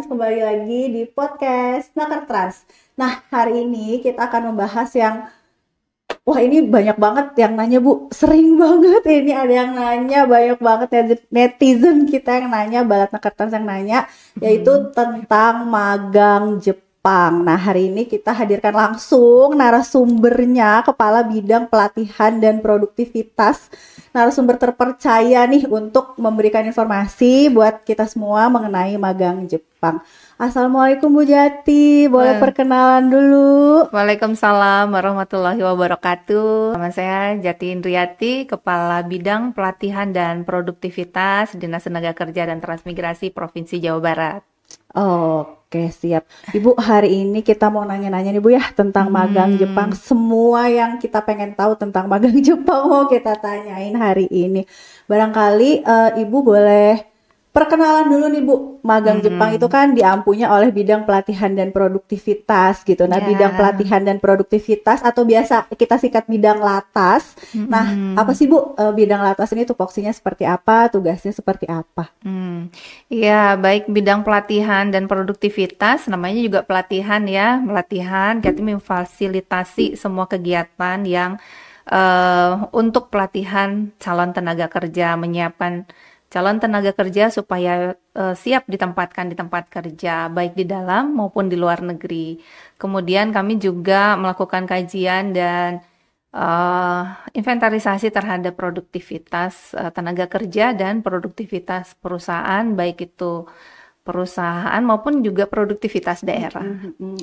Trans, kembali lagi di podcast Nakar Trans. Nah, hari ini kita akan membahas yang, wah ini banyak banget yang nanya Bu, sering banget ini ada yang nanya, banyak banget netizen kita yang nanya, Balat Nakar Trans yang nanya, yaitu tentang magang Jepang. Nah, hari ini kita hadirkan langsung narasumbernya, Kepala Bidang Pelatihan dan Produktivitas, narasumber terpercaya nih untuk memberikan informasi buat kita semua mengenai magang Jepang. Assalamualaikum Bu Jati, boleh perkenalan dulu? Waalaikumsalam warahmatullahi wabarakatuh. Nama saya Jati Indriati, Kepala Bidang Pelatihan dan Produktivitas Dinas Tenaga Kerja dan Transmigrasi Provinsi Jawa Barat. Oke, siap. Ibu, hari ini kita mau nanya-nanya nih Bu ya tentang magang Jepang. Semua yang kita pengen tahu tentang magang Jepang mau kita tanyain hari ini. Barangkali Ibu boleh perkenalan dulu nih Bu. Magang Jepang itu kan diampunya oleh bidang pelatihan dan produktivitas gitu. Nah, bidang pelatihan dan produktivitas atau biasa kita singkat bidang latas. Nah, apa sih Bu bidang latas ini tupoksinya seperti apa, tugasnya seperti apa? Ya, baik, bidang pelatihan dan produktivitas, namanya juga pelatihan ya, pelatihan, kita memfasilitasi semua kegiatan yang untuk pelatihan calon tenaga kerja, menyiapkan calon tenaga kerja supaya siap ditempatkan di tempat kerja, baik di dalam maupun di luar negeri. Kemudian kami juga melakukan kajian dan inventarisasi terhadap produktivitas tenaga kerja dan produktivitas perusahaan, baik itu perusahaan maupun juga produktivitas daerah.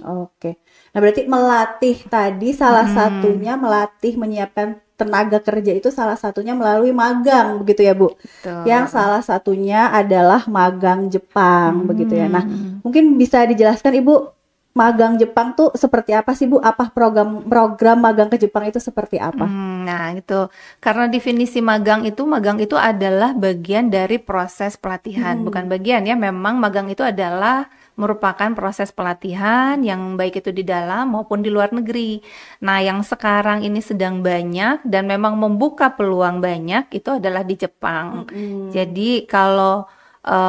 Oke. Nah, berarti melatih tadi salah satunya melatih menyiapkan tenaga kerja itu salah satunya melalui magang begitu ya Bu. Betul. Yang salah satunya adalah magang Jepang begitu ya. Nah, mungkin bisa dijelaskan Ibu magang Jepang tuh seperti apa sih Bu? Apa program magang ke Jepang itu seperti apa? Nah, itu karena definisi magang itu adalah bagian dari proses pelatihan, bukan bagian ya. Memang magang itu adalah merupakan proses pelatihan yang baik itu di dalam maupun di luar negeri. Nah, yang sekarang ini sedang banyak dan memang membuka peluang banyak itu adalah di Jepang. Jadi kalau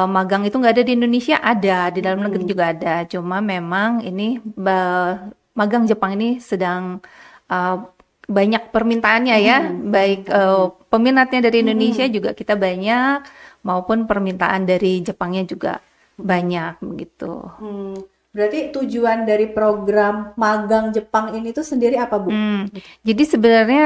magang itu nggak ada di Indonesia, ada di dalam negeri juga ada. Cuma memang ini magang Jepang ini sedang banyak permintaannya ya, baik peminatnya dari Indonesia juga kita banyak, maupun permintaan dari Jepangnya juga banyak begitu. Berarti tujuan dari program magang Jepang ini tuh sendiri apa Bu? Jadi sebenarnya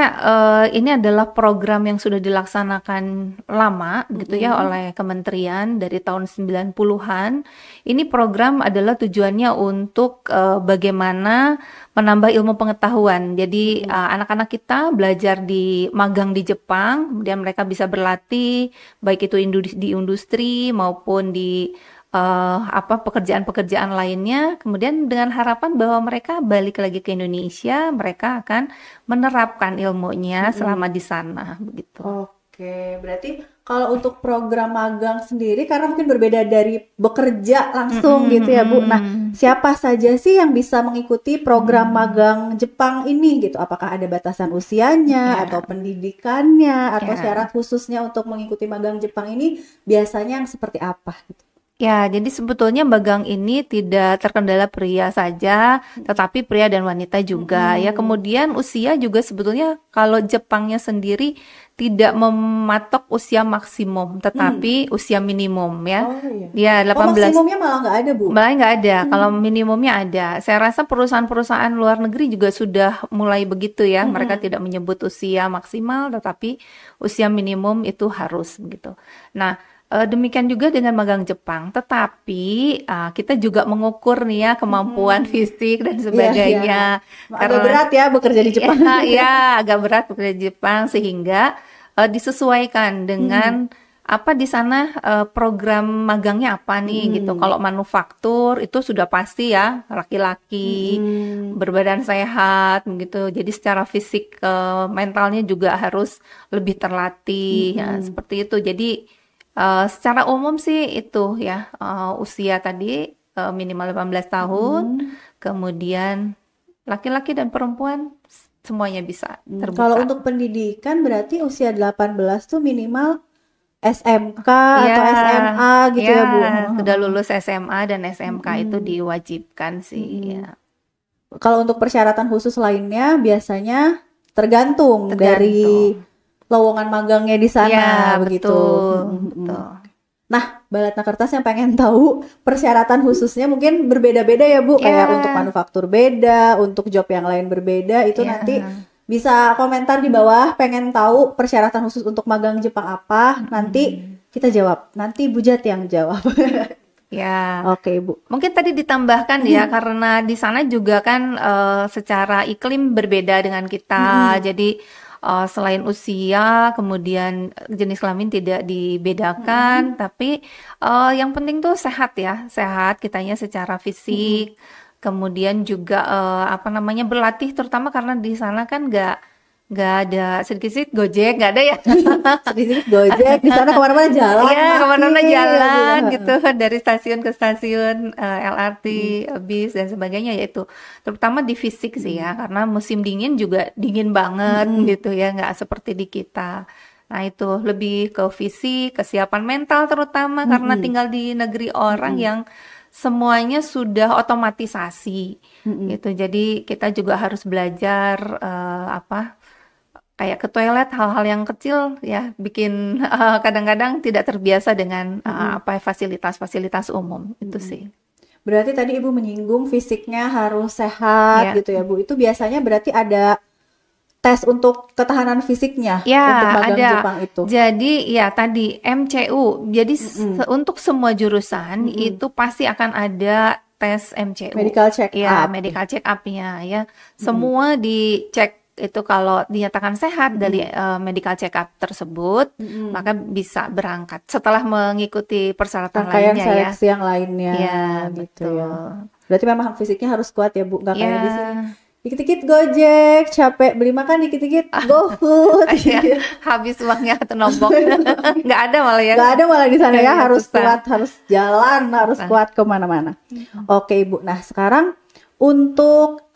ini adalah program yang sudah dilaksanakan lama gitu ya oleh kementerian dari tahun 90-an. Ini program adalah tujuannya untuk bagaimana menambah ilmu pengetahuan. Jadi anak-anak kita belajar di magang di Jepang, kemudian mereka bisa berlatih baik itu di industri maupun di pekerjaan-pekerjaan lainnya, kemudian dengan harapan bahwa mereka balik lagi ke Indonesia, mereka akan menerapkan ilmunya selama di sana begitu. Oke, berarti kalau untuk program magang sendiri karena mungkin berbeda dari bekerja langsung gitu ya Bu. Nah, siapa saja sih yang bisa mengikuti program magang Jepang ini gitu? Apakah ada batasan usianya atau pendidikannya atau syarat khususnya untuk mengikuti magang Jepang ini biasanya yang seperti apa gitu? Ya, jadi sebetulnya magang ini tidak terkendala pria saja, tetapi pria dan wanita juga ya. Kemudian usia juga sebetulnya kalau Jepangnya sendiri tidak mematok usia maksimum, tetapi usia minimum ya. Oh iya. Ya, 18. Maksimumnya malah nggak ada Bu? Malah nggak ada, kalau minimumnya ada. Saya rasa perusahaan-perusahaan luar negeri juga sudah mulai begitu ya. Mereka tidak menyebut usia maksimal, tetapi usia minimum itu harus begitu. Nah, demikian juga dengan magang Jepang, tetapi kita juga mengukur nih ya kemampuan fisik dan sebagainya. Agak berat ya bekerja di Jepang. Ya, agak berat bekerja di Jepang sehingga disesuaikan dengan apa di sana program magangnya apa nih gitu. Kalau manufaktur itu sudah pasti ya laki-laki berbadan sehat begitu. Jadi secara fisik mentalnya juga harus lebih terlatih ya, seperti itu. Jadi secara umum sih itu ya usia tadi minimal 18 tahun, kemudian laki-laki dan perempuan semuanya bisa terbuka. Kalau untuk pendidikan berarti usia 18 tuh minimal SMK Ya, atau SMA gitu ya Bu. sudah lulus SMA dan SMK itu diwajibkan sih ya. Kalau untuk persyaratan khusus lainnya biasanya tergantung dari lowongan magangnya di sana Ya, begitu. betul. Nah, Balatna Kertas yang pengen tahu persyaratan khususnya mungkin berbeda-beda ya Bu, kayak untuk manufaktur beda, untuk job yang lain berbeda, itu nanti bisa komentar di bawah pengen tahu persyaratan khusus untuk magang Jepang apa, nanti kita jawab. Nanti Bu Jat yang jawab. Ya. Oke, Bu. Mungkin tadi ditambahkan ya karena di sana juga kan secara iklim berbeda dengan kita. Jadi selain usia, kemudian jenis kelamin tidak dibedakan, tapi yang penting tuh sehat ya, sehat kitanya secara fisik. Kemudian juga berlatih, terutama karena di sana kan nggak ada sedikit Gojek, nggak ada ya. Sedikit Gojek di sana kemana-mana jalan. Iya, kemana-mana jalan ya. gitu dari stasiun ke stasiun, LRT, bis dan sebagainya, yaitu terutama di fisik sih ya, karena musim dingin juga dingin banget gitu ya, nggak seperti di kita. Nah itu lebih ke fisik, kesiapan mental terutama karena tinggal di negeri orang yang semuanya sudah otomatisasi gitu. Jadi kita juga harus belajar kayak ke toilet, hal-hal yang kecil ya bikin kadang-kadang tidak terbiasa dengan fasilitas-fasilitas umum itu sih. Berarti tadi Ibu menyinggung fisiknya harus sehat gitu ya Bu. Itu biasanya berarti ada tes untuk ketahanan fisiknya untuk magang Jepang itu. Jadi ya tadi MCU. Jadi untuk semua jurusan itu pasti akan ada tes MCU. Medical check up. Ya, medical check up-nya ya. Semua dicek itu, kalau dinyatakan sehat dari medical check up tersebut, maka bisa berangkat setelah mengikuti persyaratan lainnya seleksi yang lainnya. Ya, gitu betul. Ya. Berarti memang fisiknya harus kuat ya Bu, nggak kayak di sini. Dikit-dikit Gojek, capek beli makan, dikit-dikit GoFood. Habis uangnya atau nombok. Nggak ada malah ya. Nggak ada malah di sana ya, harus kuat, harus jalan, harus kuat kemana-mana. Oke Ibu, nah sekarang untuk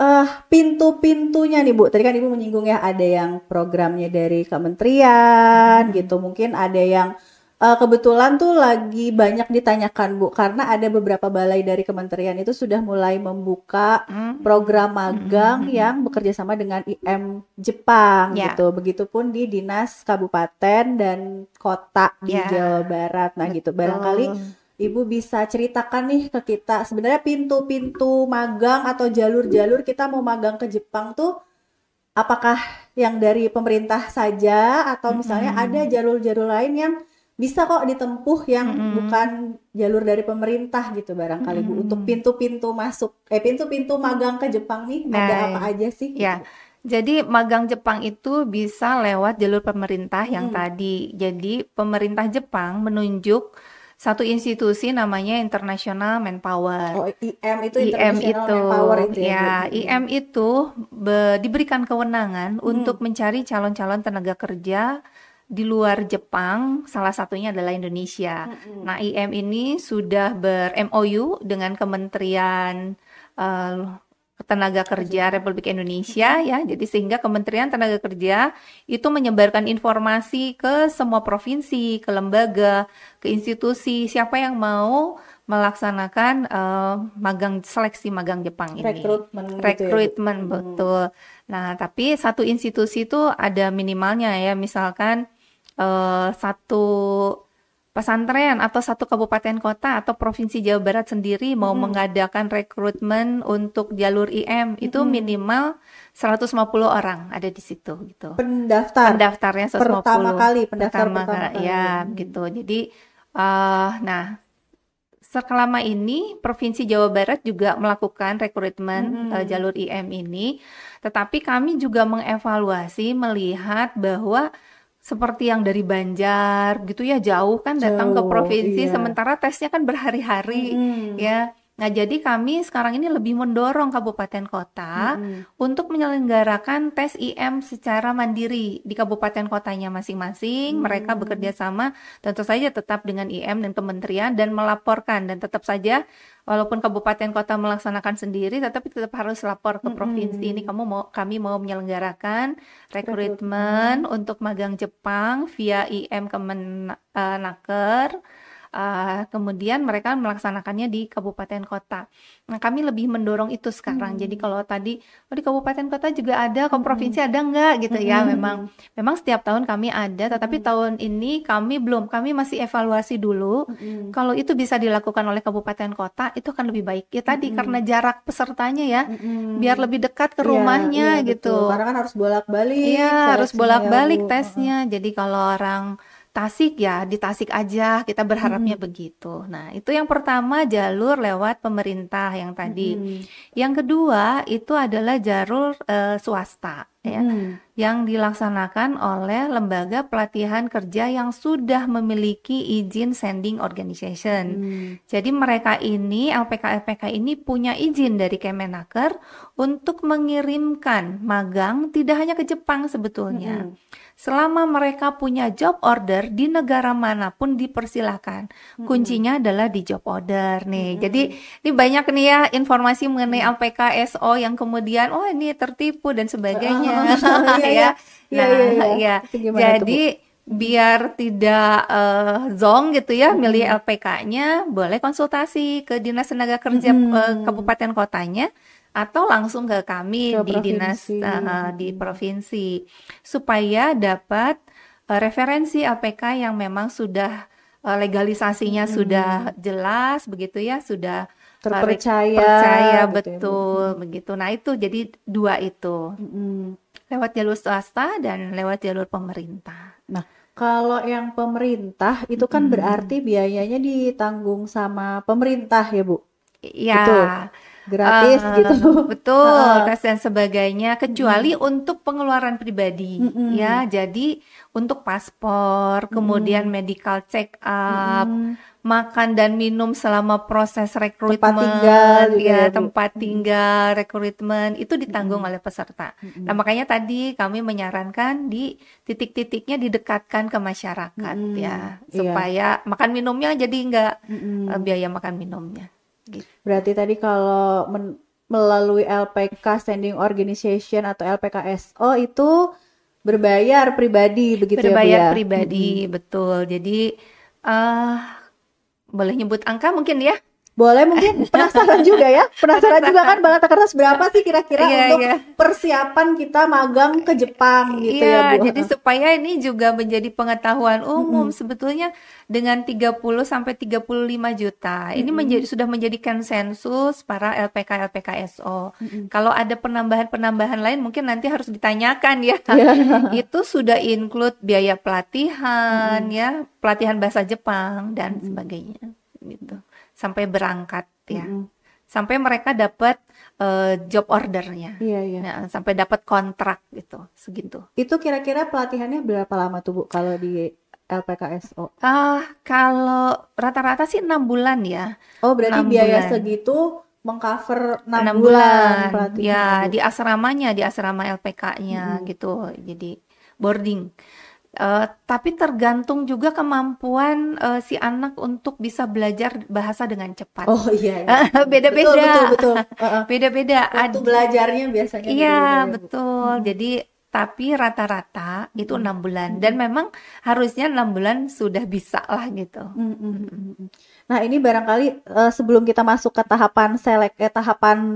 pintu-pintunya nih Bu, tadi kan Ibu menyinggung ya ada yang programnya dari kementerian gitu, mungkin ada yang kebetulan tuh lagi banyak ditanyakan Bu, karena ada beberapa balai dari kementerian itu sudah mulai membuka program magang yang bekerja sama dengan IM Jepang gitu, begitupun di dinas kabupaten dan kota di Jawa Barat. Nah gitu, barangkali Ibu bisa ceritakan nih ke kita sebenarnya pintu-pintu magang atau jalur-jalur kita mau magang ke Jepang tuh apakah yang dari pemerintah saja atau misalnya ada jalur-jalur lain yang bisa kok ditempuh yang bukan jalur dari pemerintah gitu barangkali Bu, untuk pintu-pintu masuk pintu-pintu magang ke Jepang nih ada apa aja sih? Ya. Jadi magang Jepang itu bisa lewat jalur pemerintah yang tadi. Jadi pemerintah Jepang menunjuk satu institusi namanya International Manpower. Oh, IM itu International Manpower itu ya. IM itu diberikan kewenangan untuk mencari calon-calon tenaga kerja di luar Jepang, salah satunya adalah Indonesia. Nah, IM ini sudah ber-MOU dengan Kementerian Tenaga Kerja Republik Indonesia ya. Jadi sehingga Kementerian Tenaga Kerja itu menyebarkan informasi ke semua provinsi, ke lembaga, ke institusi, siapa yang mau melaksanakan seleksi magang Jepang ini. Rekrutmen betul. Nah, tapi satu institusi itu ada minimalnya ya, misalkan satu pesantren atau satu kabupaten kota atau provinsi Jawa Barat sendiri mau mengadakan rekrutmen untuk jalur IM itu minimal 150 orang ada di situ gitu. Pendaftarnya 150. Pertama kali. Ya, gitu. Jadi nah selama ini Provinsi Jawa Barat juga melakukan rekrutmen jalur IM ini, tetapi kami juga mengevaluasi melihat bahwa seperti yang dari Banjar gitu ya, jauh kan datang ke provinsi, sementara tesnya kan berhari-hari ya. Nah, jadi kami sekarang ini lebih mendorong kabupaten kota untuk menyelenggarakan tes IM secara mandiri di kabupaten kotanya masing-masing. Mereka bekerja sama, tentu saja tetap dengan IM dan kementerian dan melaporkan, dan tetap saja walaupun kabupaten kota melaksanakan sendiri, tetapi tetap harus lapor ke provinsi. Ini kami mau menyelenggarakan rekrutmen untuk magang Jepang via IM Kemenaker. Kemudian mereka melaksanakannya di kabupaten kota. Nah, kami lebih mendorong itu sekarang. Jadi kalau tadi di kabupaten kota juga ada, kalau provinsi ada enggak gitu ya. Memang setiap tahun kami ada, tetapi tahun ini kami masih evaluasi dulu. Kalau itu bisa dilakukan oleh kabupaten kota, itu akan lebih baik. Ya tadi karena jarak pesertanya ya, biar lebih dekat ke rumahnya gitu. Betul. Karena kan harus bolak-balik. Iya, harus bolak-balik Bu. tesnya. Jadi kalau orang Tasik ya, di Tasik aja, kita berharapnya begitu. Nah, itu yang pertama, jalur lewat pemerintah yang tadi. Yang kedua, itu adalah jalur swasta ya, yang dilaksanakan oleh lembaga pelatihan kerja yang sudah memiliki izin sending organization. Jadi mereka ini, LPK-LPK ini punya izin dari Kemenaker untuk mengirimkan magang tidak hanya ke Jepang sebetulnya. Selama mereka punya job order di negara manapun dipersilahkan. Kuncinya adalah di job order nih. Jadi ini banyak nih ya informasi mengenai LPK SO yang kemudian ini tertipu dan sebagainya. Ya. Jadi biar tidak zong gitu ya, milih LPK-nya, boleh konsultasi ke Dinas Tenaga Kerja kabupaten kotanya, atau langsung ke kami di dinas di provinsi, supaya dapat referensi LPK yang memang sudah legalisasinya sudah jelas begitu ya, sudah terpercaya betul begitu. Nah, itu jadi dua itu. Lewat jalur swasta dan lewat jalur pemerintah. Nah, kalau yang pemerintah itu kan berarti biayanya ditanggung sama pemerintah ya, Bu? Iya. Betul. Gratis gitu. Betul, tes dan sebagainya, kecuali untuk pengeluaran pribadi ya. Jadi untuk paspor, kemudian medical check up, makan dan minum selama proses rekrutmen, tempat tinggal, rekrutmen itu ditanggung oleh peserta. Nah, makanya tadi kami menyarankan di titik-titiknya didekatkan ke masyarakat ya, supaya makan minumnya jadi enggak biaya makan minumnya. Berarti tadi kalau melalui LPK Standing Organization atau LPKSO itu berbayar pribadi begitu ya, Bu ya? Berbayar pribadi, betul. Jadi boleh nyebut angka mungkin ya? Boleh, mungkin penasaran juga ya. Penasaran juga kan Bang Kertas berapa sih kira-kira untuk persiapan kita magang ke Jepang gitu ya, Bu. Jadi supaya ini juga menjadi pengetahuan umum, sebetulnya dengan 30 sampai 35 juta. Ini sudah menjadi konsensus para LPK SO. Kalau ada penambahan lain mungkin nanti harus ditanyakan ya. Itu sudah include biaya pelatihan ya, pelatihan bahasa Jepang dan sebagainya gitu. Sampai berangkat ya, sampai mereka dapat job ordernya, nah, sampai dapat kontrak gitu, segitu. Itu kira-kira pelatihannya berapa lama tuh, Bu, kalau di LPKSO? Kalau rata-rata sih 6 bulan ya. Oh, berarti biaya segitu mengcover 6 bulan pelatihan. Ya, di asramanya, di asrama LPK-nya gitu, jadi boarding. Tapi tergantung juga kemampuan si anak untuk bisa belajar bahasa dengan cepat. Oh iya. Beda-beda. Betul. Beda-beda. Waktu belajarnya biasanya. Iya, betul. Jadi tapi rata-rata itu 6 bulan dan memang harusnya 6 bulan sudah bisa lah gitu. Nah, ini barangkali sebelum kita masuk ke tahapan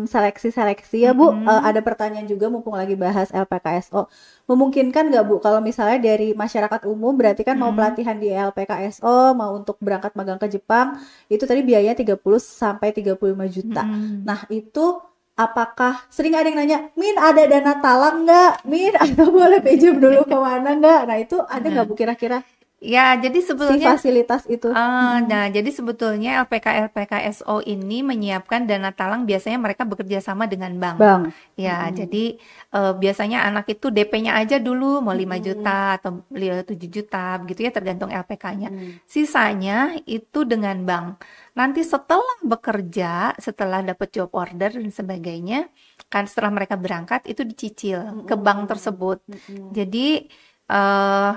seleksi ya, Bu, ada pertanyaan juga mumpung lagi bahas LPKSO. Memungkinkan nggak, Bu, kalau misalnya dari masyarakat umum berarti kan mau pelatihan di LPKSO, mau untuk berangkat magang ke Jepang, itu tadi biayanya 30 sampai 35 juta. Nah, itu apakah sering ada yang nanya, Min ada dana talang nggak? Min atau boleh pinjam dulu kemana nggak? Nah, itu ada nggak, Bu, kira-kira? Ya, jadi si sebetulnya fasilitas itu? Nah, jadi sebetulnya LPK-LPK SO ini menyiapkan dana talang biasanya mereka bekerja sama dengan bank. Bang. Ya, Mm-mm. jadi biasanya anak itu DP-nya aja dulu mau 5 Mm-mm. juta atau 7 juta begitu ya tergantung LPK-nya. Mm-mm. Sisanya itu dengan bank. Nanti setelah bekerja, setelah dapat job order dan sebagainya, kan setelah mereka berangkat itu dicicil ke bank Mm-mm. tersebut. Mm-mm. Jadi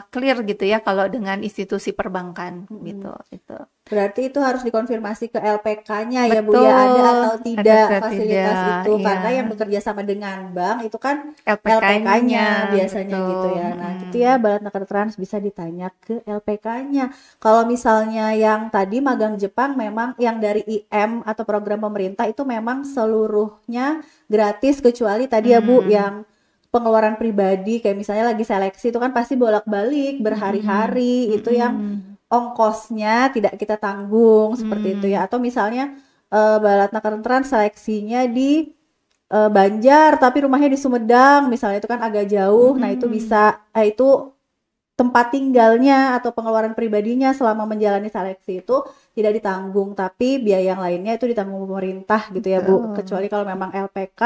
clear gitu ya kalau dengan institusi perbankan Mm-mm. gitu itu. Berarti itu harus dikonfirmasi ke LPK-nya ya Bu ya, ada Betul, atau ada tidak atau fasilitas tidak, itu. ya. Karena yang bekerja sama dengan bank itu kan LPK-nya, LPK-nya biasanya gitu betul. ya. Nah, gitu ya Balat Trans bisa ditanya ke LPK-nya. Kalau misalnya yang tadi magang Jepang memang yang dari IM atau program pemerintah itu memang seluruhnya gratis kecuali tadi ya Bu yang pengeluaran pribadi kayak misalnya lagi seleksi itu kan pasti bolak-balik berhari-hari itu yang ongkosnya tidak kita tanggung seperti itu ya atau misalnya Balatna Trans seleksinya di Banjar tapi rumahnya di Sumedang misalnya itu kan agak jauh nah itu bisa itu tempat tinggalnya atau pengeluaran pribadinya selama menjalani seleksi itu tidak ditanggung tapi biaya yang lainnya itu ditanggung pemerintah gitu ya Bu kecuali kalau memang LPK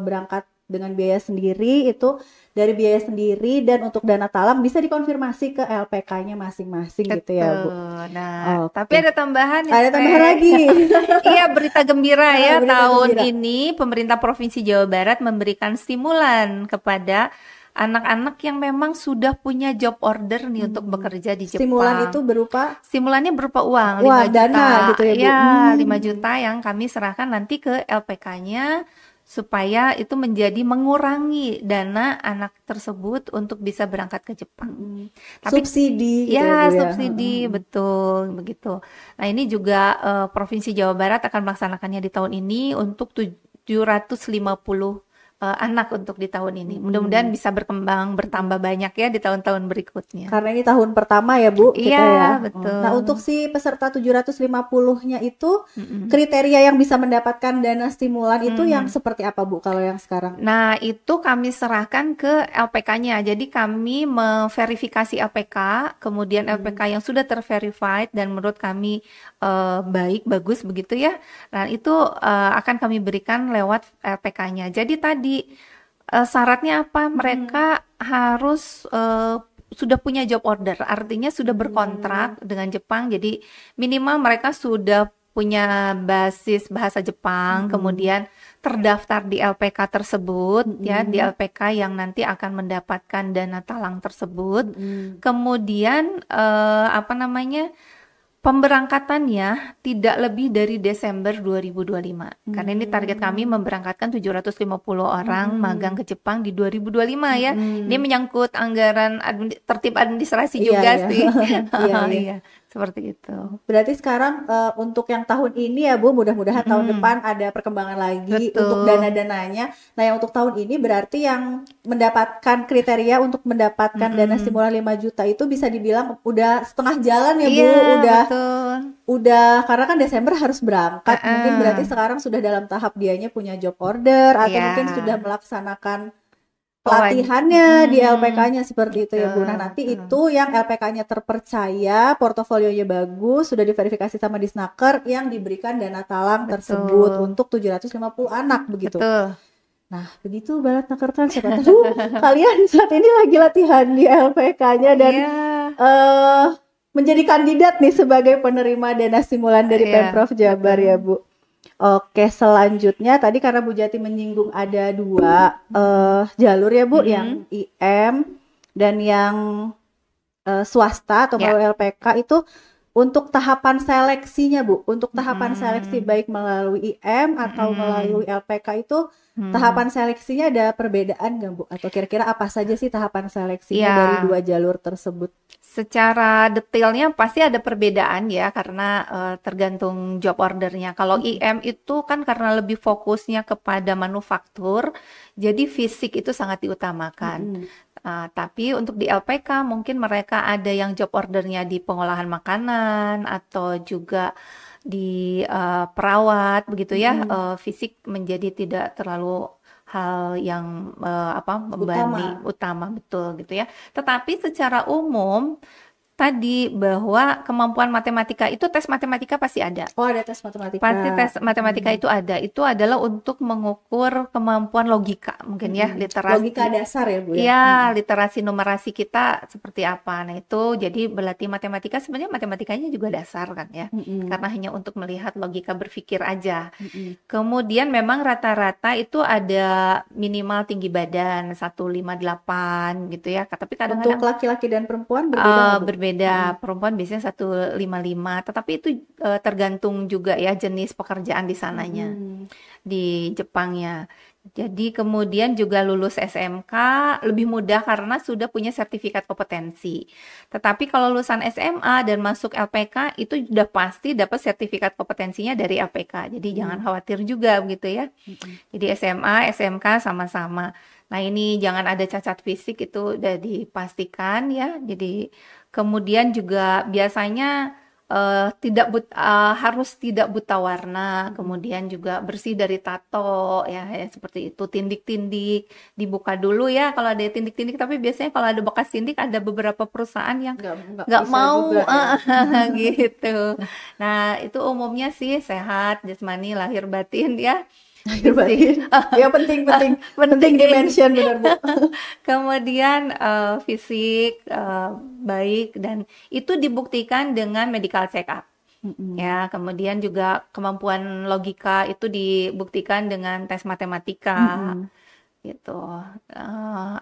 berangkat dengan biaya sendiri itu dari biaya sendiri dan untuk dana talang bisa dikonfirmasi ke LPK-nya masing-masing gitu ya Bu. Betul. Nah, tapi Oke. ada tambahan nih, Ada tambahan lagi. Iya, berita gembira ya. Berita Tahun gembira. ini pemerintah Provinsi Jawa Barat memberikan stimulan kepada anak-anak yang memang sudah punya job order nih untuk bekerja di Stimulan Jepang. itu berupa Stimulannya berupa uang, Wah, 5 dana juta. gitu ya, Bu. Ya, 5 juta yang kami serahkan nanti ke LPK-nya supaya itu menjadi mengurangi dana anak tersebut untuk bisa berangkat ke Jepang. Tapi subsidi gitu ya, ya, Bu ya. subsidi betul begitu. Nah, ini juga Provinsi Jawa Barat akan melaksanakannya di tahun ini untuk 750 anak untuk di tahun ini. Mudah-mudahan bisa berkembang, bertambah banyak ya di tahun-tahun berikutnya. Karena ini tahun pertama ya, Bu, kita Iya, ya. betul. Nah, untuk si peserta 750-nya itu kriteria yang bisa mendapatkan dana stimulan itu yang seperti apa, Bu, kalau yang sekarang? Nah, itu kami serahkan ke LPK-nya. Jadi kami memverifikasi LPK, kemudian LPK yang sudah terverified dan menurut kami baik, bagus begitu ya. Nah, itu akan kami berikan lewat LPK-nya. Jadi tadi syaratnya apa? Mereka harus sudah punya job order, artinya sudah berkontrak dengan Jepang. Jadi minimal mereka sudah punya basis bahasa Jepang, kemudian terdaftar di LPK tersebut, ya di LPK yang nanti akan mendapatkan dana talang tersebut. Kemudian apa namanya? Pemberangkatannya tidak lebih dari Desember 2025. Karena ini target kami memberangkatkan 750 orang magang ke Jepang di 2025 ya. Ini menyangkut anggaran tertib administrasi juga sih. Iya, seperti itu. Berarti sekarang untuk yang tahun ini ya Bu, mudah-mudahan tahun depan ada perkembangan lagi untuk dana-dananya. Nah, yang untuk tahun ini berarti yang mendapatkan kriteria untuk mendapatkan dana stimulan 5 juta itu bisa dibilang udah setengah jalan ya Bu, udah karena kan Desember harus berangkat. Mungkin berarti sekarang sudah dalam tahap dianya punya job order atau mungkin sudah melaksanakan pelatihannya di LPK-nya seperti itu ya Bu. Nah, nanti itu yang LPK-nya terpercaya, portofolionya bagus, sudah diverifikasi sama Disnaker yang diberikan dana talang tersebut untuk 750 anak begitu. Nah, begitu Balat Nakertan, siapa tahu kalian saat ini lagi latihan di LPK-nya dan menjadi kandidat nih sebagai penerima dana stimulan dari Pemprov Jabar ya Bu. Oke, selanjutnya tadi karena Bu Jati menyinggung ada dua jalur ya Bu, yang IM dan yang swasta atau melalui LPK itu untuk tahapan seleksinya Bu, untuk tahapan seleksi baik melalui IM atau melalui LPK itu tahapan seleksinya ada perbedaan nggak Bu? Atau kira-kira apa saja sih tahapan seleksinya dari dua jalur tersebut? Secara detailnya pasti ada perbedaan ya karena tergantung job ordernya. Kalau IM itu kan karena lebih fokusnya kepada manufaktur, jadi fisik itu sangat diutamakan. Tapi untuk di LPK mungkin mereka ada yang job ordernya di pengolahan makanan atau juga di perawat begitu ya. Fisik menjadi tidak terlalu hal yang utama betul gitu ya. Tetapi secara umum tadi bahwa kemampuan matematika itu tes matematika pasti ada. Oh, ada tes matematika. Pasti tes matematika itu ada. Itu adalah untuk mengukur kemampuan logika mungkin ya, literasi. Logika dasar ya, Bu ya. Iya, literasi numerasi kita seperti apa. Nah, itu jadi berlatih matematika sebenarnya matematikanya juga dasar kan ya. Karena hanya untuk melihat logika berpikir aja. Kemudian memang rata-rata itu ada minimal tinggi badan 158 gitu ya. Tapi kadang-kadang Untuk laki-laki dan perempuan berbeda nggak, Bu? berbeda. Perempuan biasanya 155, tetapi itu tergantung juga ya jenis pekerjaan di sananya, di Jepangnya. Jadi kemudian juga lulus SMK lebih mudah karena sudah punya sertifikat kompetensi. Tetapi kalau lulusan SMA dan masuk LPK itu sudah pasti dapat sertifikat kompetensinya dari LPK. Jadi jangan khawatir juga begitu ya. Jadi SMA, SMK sama-sama. Nah, ini jangan ada cacat fisik, itu udah dipastikan ya. Jadi kemudian juga biasanya harus tidak buta warna, kemudian juga bersih dari tato ya, seperti itu. Tindik-tindik dibuka dulu ya kalau ada tindik-tindik, tapi biasanya kalau ada bekas tindik ada beberapa perusahaan yang nggak mau juga, ya. Gitu. Nah, itu umumnya sih sehat jasmani lahir batin ya. Ya penting dimention, benar, Bu. Kemudian fisik baik, dan itu dibuktikan dengan medical check up. Ya, kemudian juga kemampuan logika itu dibuktikan dengan tes matematika. Gitu.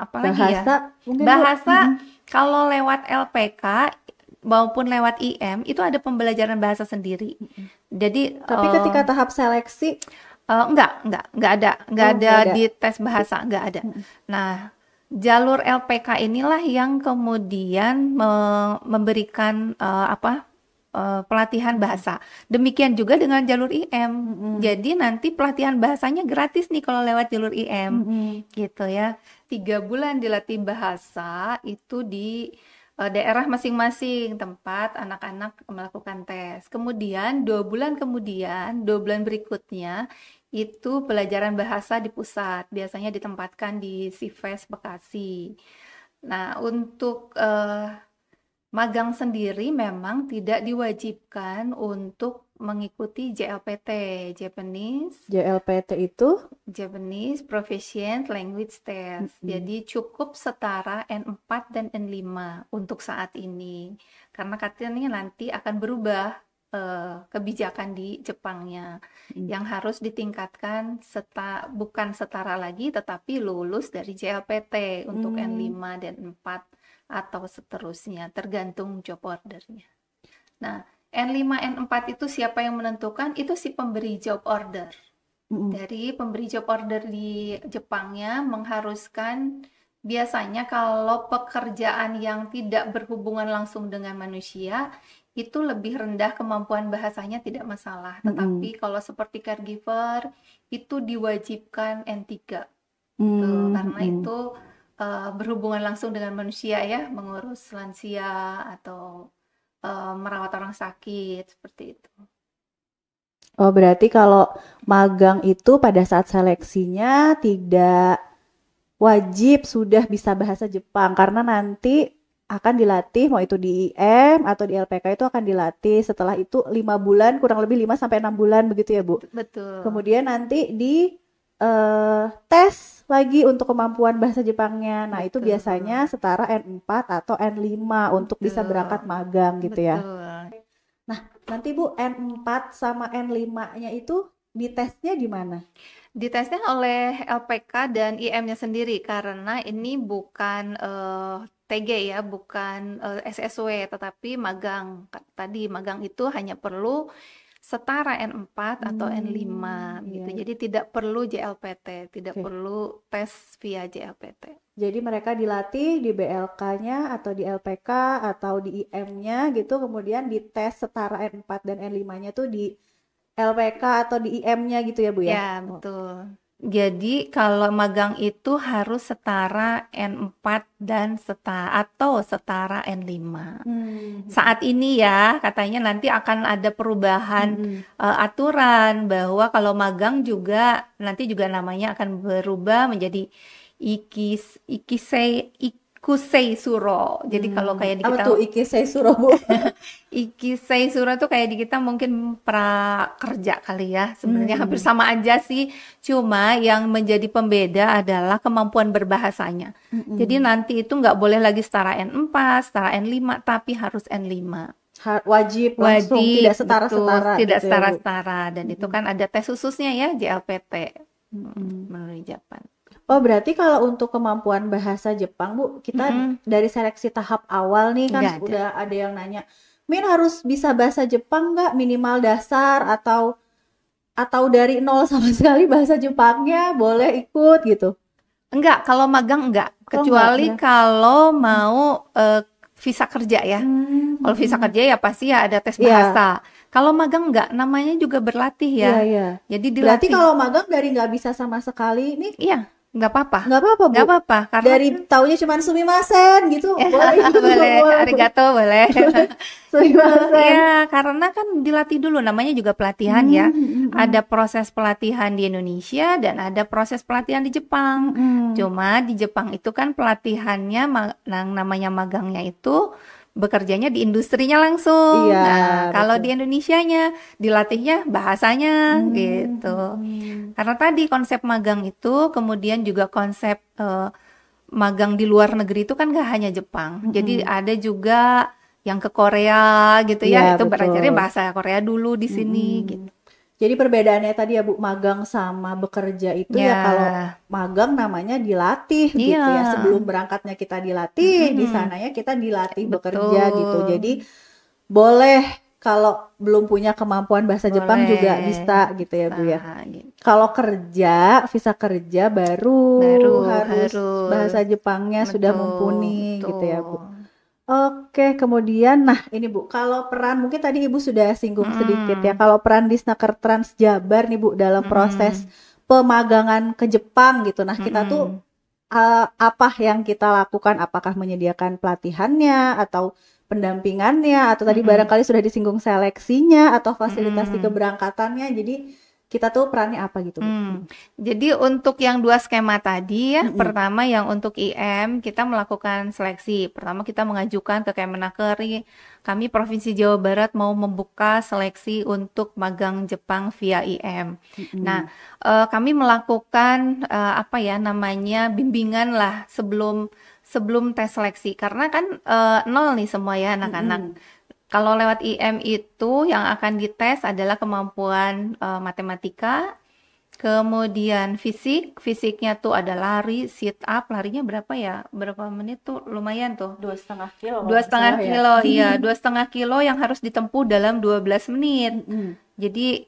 Apalagi bahasa, ya? Bahasa kalau lewat LPK maupun lewat IM itu ada pembelajaran bahasa sendiri. Jadi tapi ketika tahap seleksi enggak ada di tes bahasa, enggak ada. Nah, jalur LPK inilah yang kemudian memberikan pelatihan bahasa. Demikian juga dengan jalur IM. Jadi nanti pelatihan bahasanya gratis nih kalau lewat jalur IM. Gitu ya. 3 bulan dilatih bahasa itu di daerah masing-masing tempat anak-anak melakukan tes. Kemudian 2 bulan berikutnya itu pelajaran bahasa di pusat, biasanya ditempatkan di Sives Bekasi. Nah, untuk magang sendiri memang tidak diwajibkan untuk mengikuti JLPT, JLPT itu Japanese Proficient Language Test. Jadi cukup setara N4 dan N5 untuk saat ini. Karena katanya nanti akan berubah kebijakan di Jepangnya yang harus ditingkatkan bukan setara lagi, tetapi lulus dari JLPT untuk N5 dan N4 atau seterusnya, tergantung job ordernya. Nah, N5, N4 itu siapa yang menentukan? Itu si pemberi job order. Dari pemberi job order di Jepangnya mengharuskan, biasanya kalau pekerjaan yang tidak berhubungan langsung dengan manusia itu lebih rendah kemampuan bahasanya tidak masalah. Tetapi kalau seperti caregiver itu diwajibkan N3 karena itu berhubungan langsung dengan manusia ya, mengurus lansia atau merawat orang sakit seperti itu. Oh, berarti kalau magang itu pada saat seleksinya tidak wajib sudah bisa bahasa Jepang, karena nanti akan dilatih, mau itu di IM atau di LPK itu akan dilatih. Setelah itu 5 bulan, kurang lebih 5-6 bulan begitu ya, Bu? Betul. Kemudian nanti di tes lagi untuk kemampuan bahasa Jepangnya. Nah, itu biasanya setara N4 atau N5 untuk bisa berangkat magang gitu ya. Nah, nanti Bu, N4 sama N5-nya itu ditesnya di mana? Ditesnya oleh LPK dan IM-nya sendiri, karena ini bukan TG ya, bukan SSW, tetapi magang. Tadi magang itu hanya perlu setara N4 atau N5 gitu. Jadi tidak perlu JLPT, tidak perlu tes via JLPT. Jadi mereka dilatih di BLK-nya atau di LPK atau di IM-nya gitu, kemudian dites setara N4 dan N5-nya tuh di LPK atau di IM-nya gitu ya, Bu ya? Ya, betul. Jadi kalau magang itu harus setara N4 dan setara N5. Saat ini ya, katanya nanti akan ada perubahan aturan bahwa kalau magang juga nanti juga namanya akan berubah menjadi Kusei Suro. Jadi kalau kayak di Apa kita tuh Ikisei Suro, Bu? Ikisei Suro tuh kayak di kita mungkin prakerja kali ya. Sebenarnya hampir sama aja sih. Cuma yang menjadi pembeda adalah kemampuan berbahasanya. Jadi nanti itu nggak boleh lagi setara N4, setara N5, tapi harus N5. Wajib langsung, tidak Wajib, setara-setara betul, tidak gitu ya, Bu? setara-setara. Dan itu kan ada tes khususnya ya, JLPT menurut Jepang. Oh, berarti kalau untuk kemampuan bahasa Jepang, Bu, kita dari seleksi tahap awal nih kan Nggak ada. udah ada yang nanya, Min harus bisa bahasa Jepang nggak minimal dasar atau dari nol sama sekali bahasa Jepangnya boleh ikut gitu? Enggak, kalau magang enggak. Kalau Kecuali enggak, kalau mau visa kerja ya. Kalau visa kerja ya pasti ya ada tes Iya, bahasa. Kalau magang enggak, namanya juga berlatih ya. iya, iya. Jadi Berarti dilatih. kalau magang dari nggak bisa sama sekali nih Iya, nggak apa-apa. nggak apa-apa, Bu. Nggak apa-apa, karena Dari taunya cuma sumimasen gitu, ya, boleh ikut boleh, semua. arigato boleh. Sumimasen. Iya, karena kan dilatih dulu, namanya juga pelatihan ya. Ada proses pelatihan di Indonesia dan ada proses pelatihan di Jepang. Cuma di Jepang itu kan pelatihannya, yang namanya magangnya itu bekerjanya di industrinya langsung. Iya, Nah, kalau betul. di Indonesianya dilatihnya bahasanya gitu. Karena tadi konsep magang itu, kemudian juga konsep magang di luar negeri itu kan gak hanya Jepang. Jadi ada juga yang ke Korea gitu Iya, ya, itu betul. belajarnya bahasa Korea dulu di sini gitu. Jadi perbedaannya tadi ya Bu, magang sama bekerja itu ya kalau Ya, magang namanya dilatih gitu iya, ya. Sebelum berangkatnya kita dilatih, di sananya kita dilatih bekerja gitu. betul. Jadi boleh kalau belum punya kemampuan bahasa Jepang juga Boleh. bisa gitu ya Bu ya. Nah, gitu. Kalau kerja, visa kerja baru harus bahasa Jepangnya sudah Betul, mumpuni gitu ya Bu. betul. Oke, kemudian, nah ini Bu, kalau peran mungkin tadi Ibu sudah singgung sedikit ya, kalau peran di Snaker Trans Jabar nih Bu dalam proses pemagangan ke Jepang gitu. Nah kita tuh apa yang kita lakukan? Apakah menyediakan pelatihannya atau pendampingannya atau tadi barangkali sudah disinggung seleksinya atau fasilitasi keberangkatannya. Jadi kita tuh perannya apa gitu Bu? Jadi untuk yang 2 skema tadi ya, pertama yang untuk IM kita melakukan seleksi. Pertama kita mengajukan ke Kemenaker, kami Provinsi Jawa Barat mau membuka seleksi untuk magang Jepang via IM. Nah, kami melakukan apa ya namanya bimbingan lah sebelum tes seleksi karena kan nol nih semua ya anak-anak. Kalau lewat IM itu yang akan dites adalah kemampuan matematika, kemudian fisiknya tuh ada lari, sit up, larinya berapa ya? Berapa menit tuh? Lumayan tuh. 2,5 kilo kalau Dua nggak setengah salah ya. kilo, iya, 2,5 kilo yang harus ditempuh dalam 12 menit. Jadi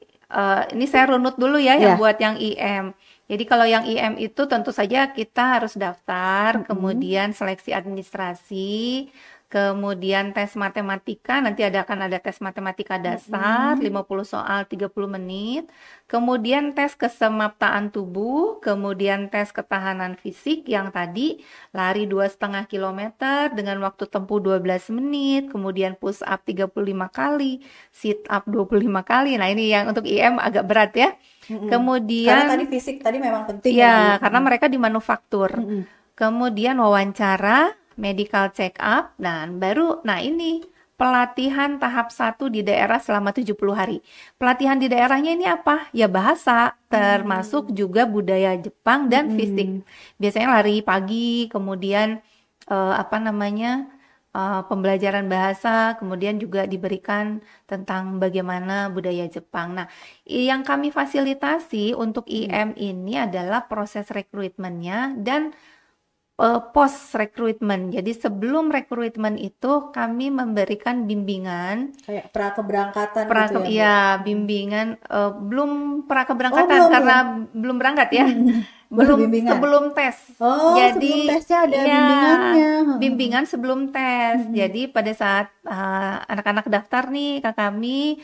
ini saya runut dulu ya yang Ya. buat yang IM. Jadi kalau yang IM itu tentu saja kita harus daftar, kemudian seleksi administrasi, kemudian tes matematika, nanti akan ada tes matematika dasar, 50 soal 30 menit, kemudian tes kesemaptaan tubuh, kemudian tes ketahanan fisik yang tadi lari 2,5 kilometer dengan waktu tempuh 12 menit, kemudian push up 35 kali, sit up 25 kali. Nah ini yang untuk IM agak berat ya. Karena Kemudian tadi fisik tadi memang penting ya, Bu. karena mereka di manufaktur. Kemudian wawancara, medical check up, dan baru, nah ini pelatihan tahap 1 di daerah selama 70 hari. Pelatihan di daerahnya ini apa? Ya bahasa, termasuk juga budaya Jepang dan fisik. Biasanya lari pagi, kemudian apa namanya, pembelajaran bahasa, kemudian juga diberikan tentang bagaimana budaya Jepang. Nah, yang kami fasilitasi untuk IM ini adalah proses rekrutmennya dan post recruitment. Jadi sebelum rekrutmen itu kami memberikan bimbingan Kayak pra-keberangkatan gitu ya, Bu? iya, bimbingan belum pra-keberangkatan belum, karena belum berangkat ya. Baru Belum bimbingan? sebelum tes. Oh, sebelum tesnya ada bimbingannya. Bimbingan sebelum tes. Jadi pada saat anak-anak daftar nih ke kami,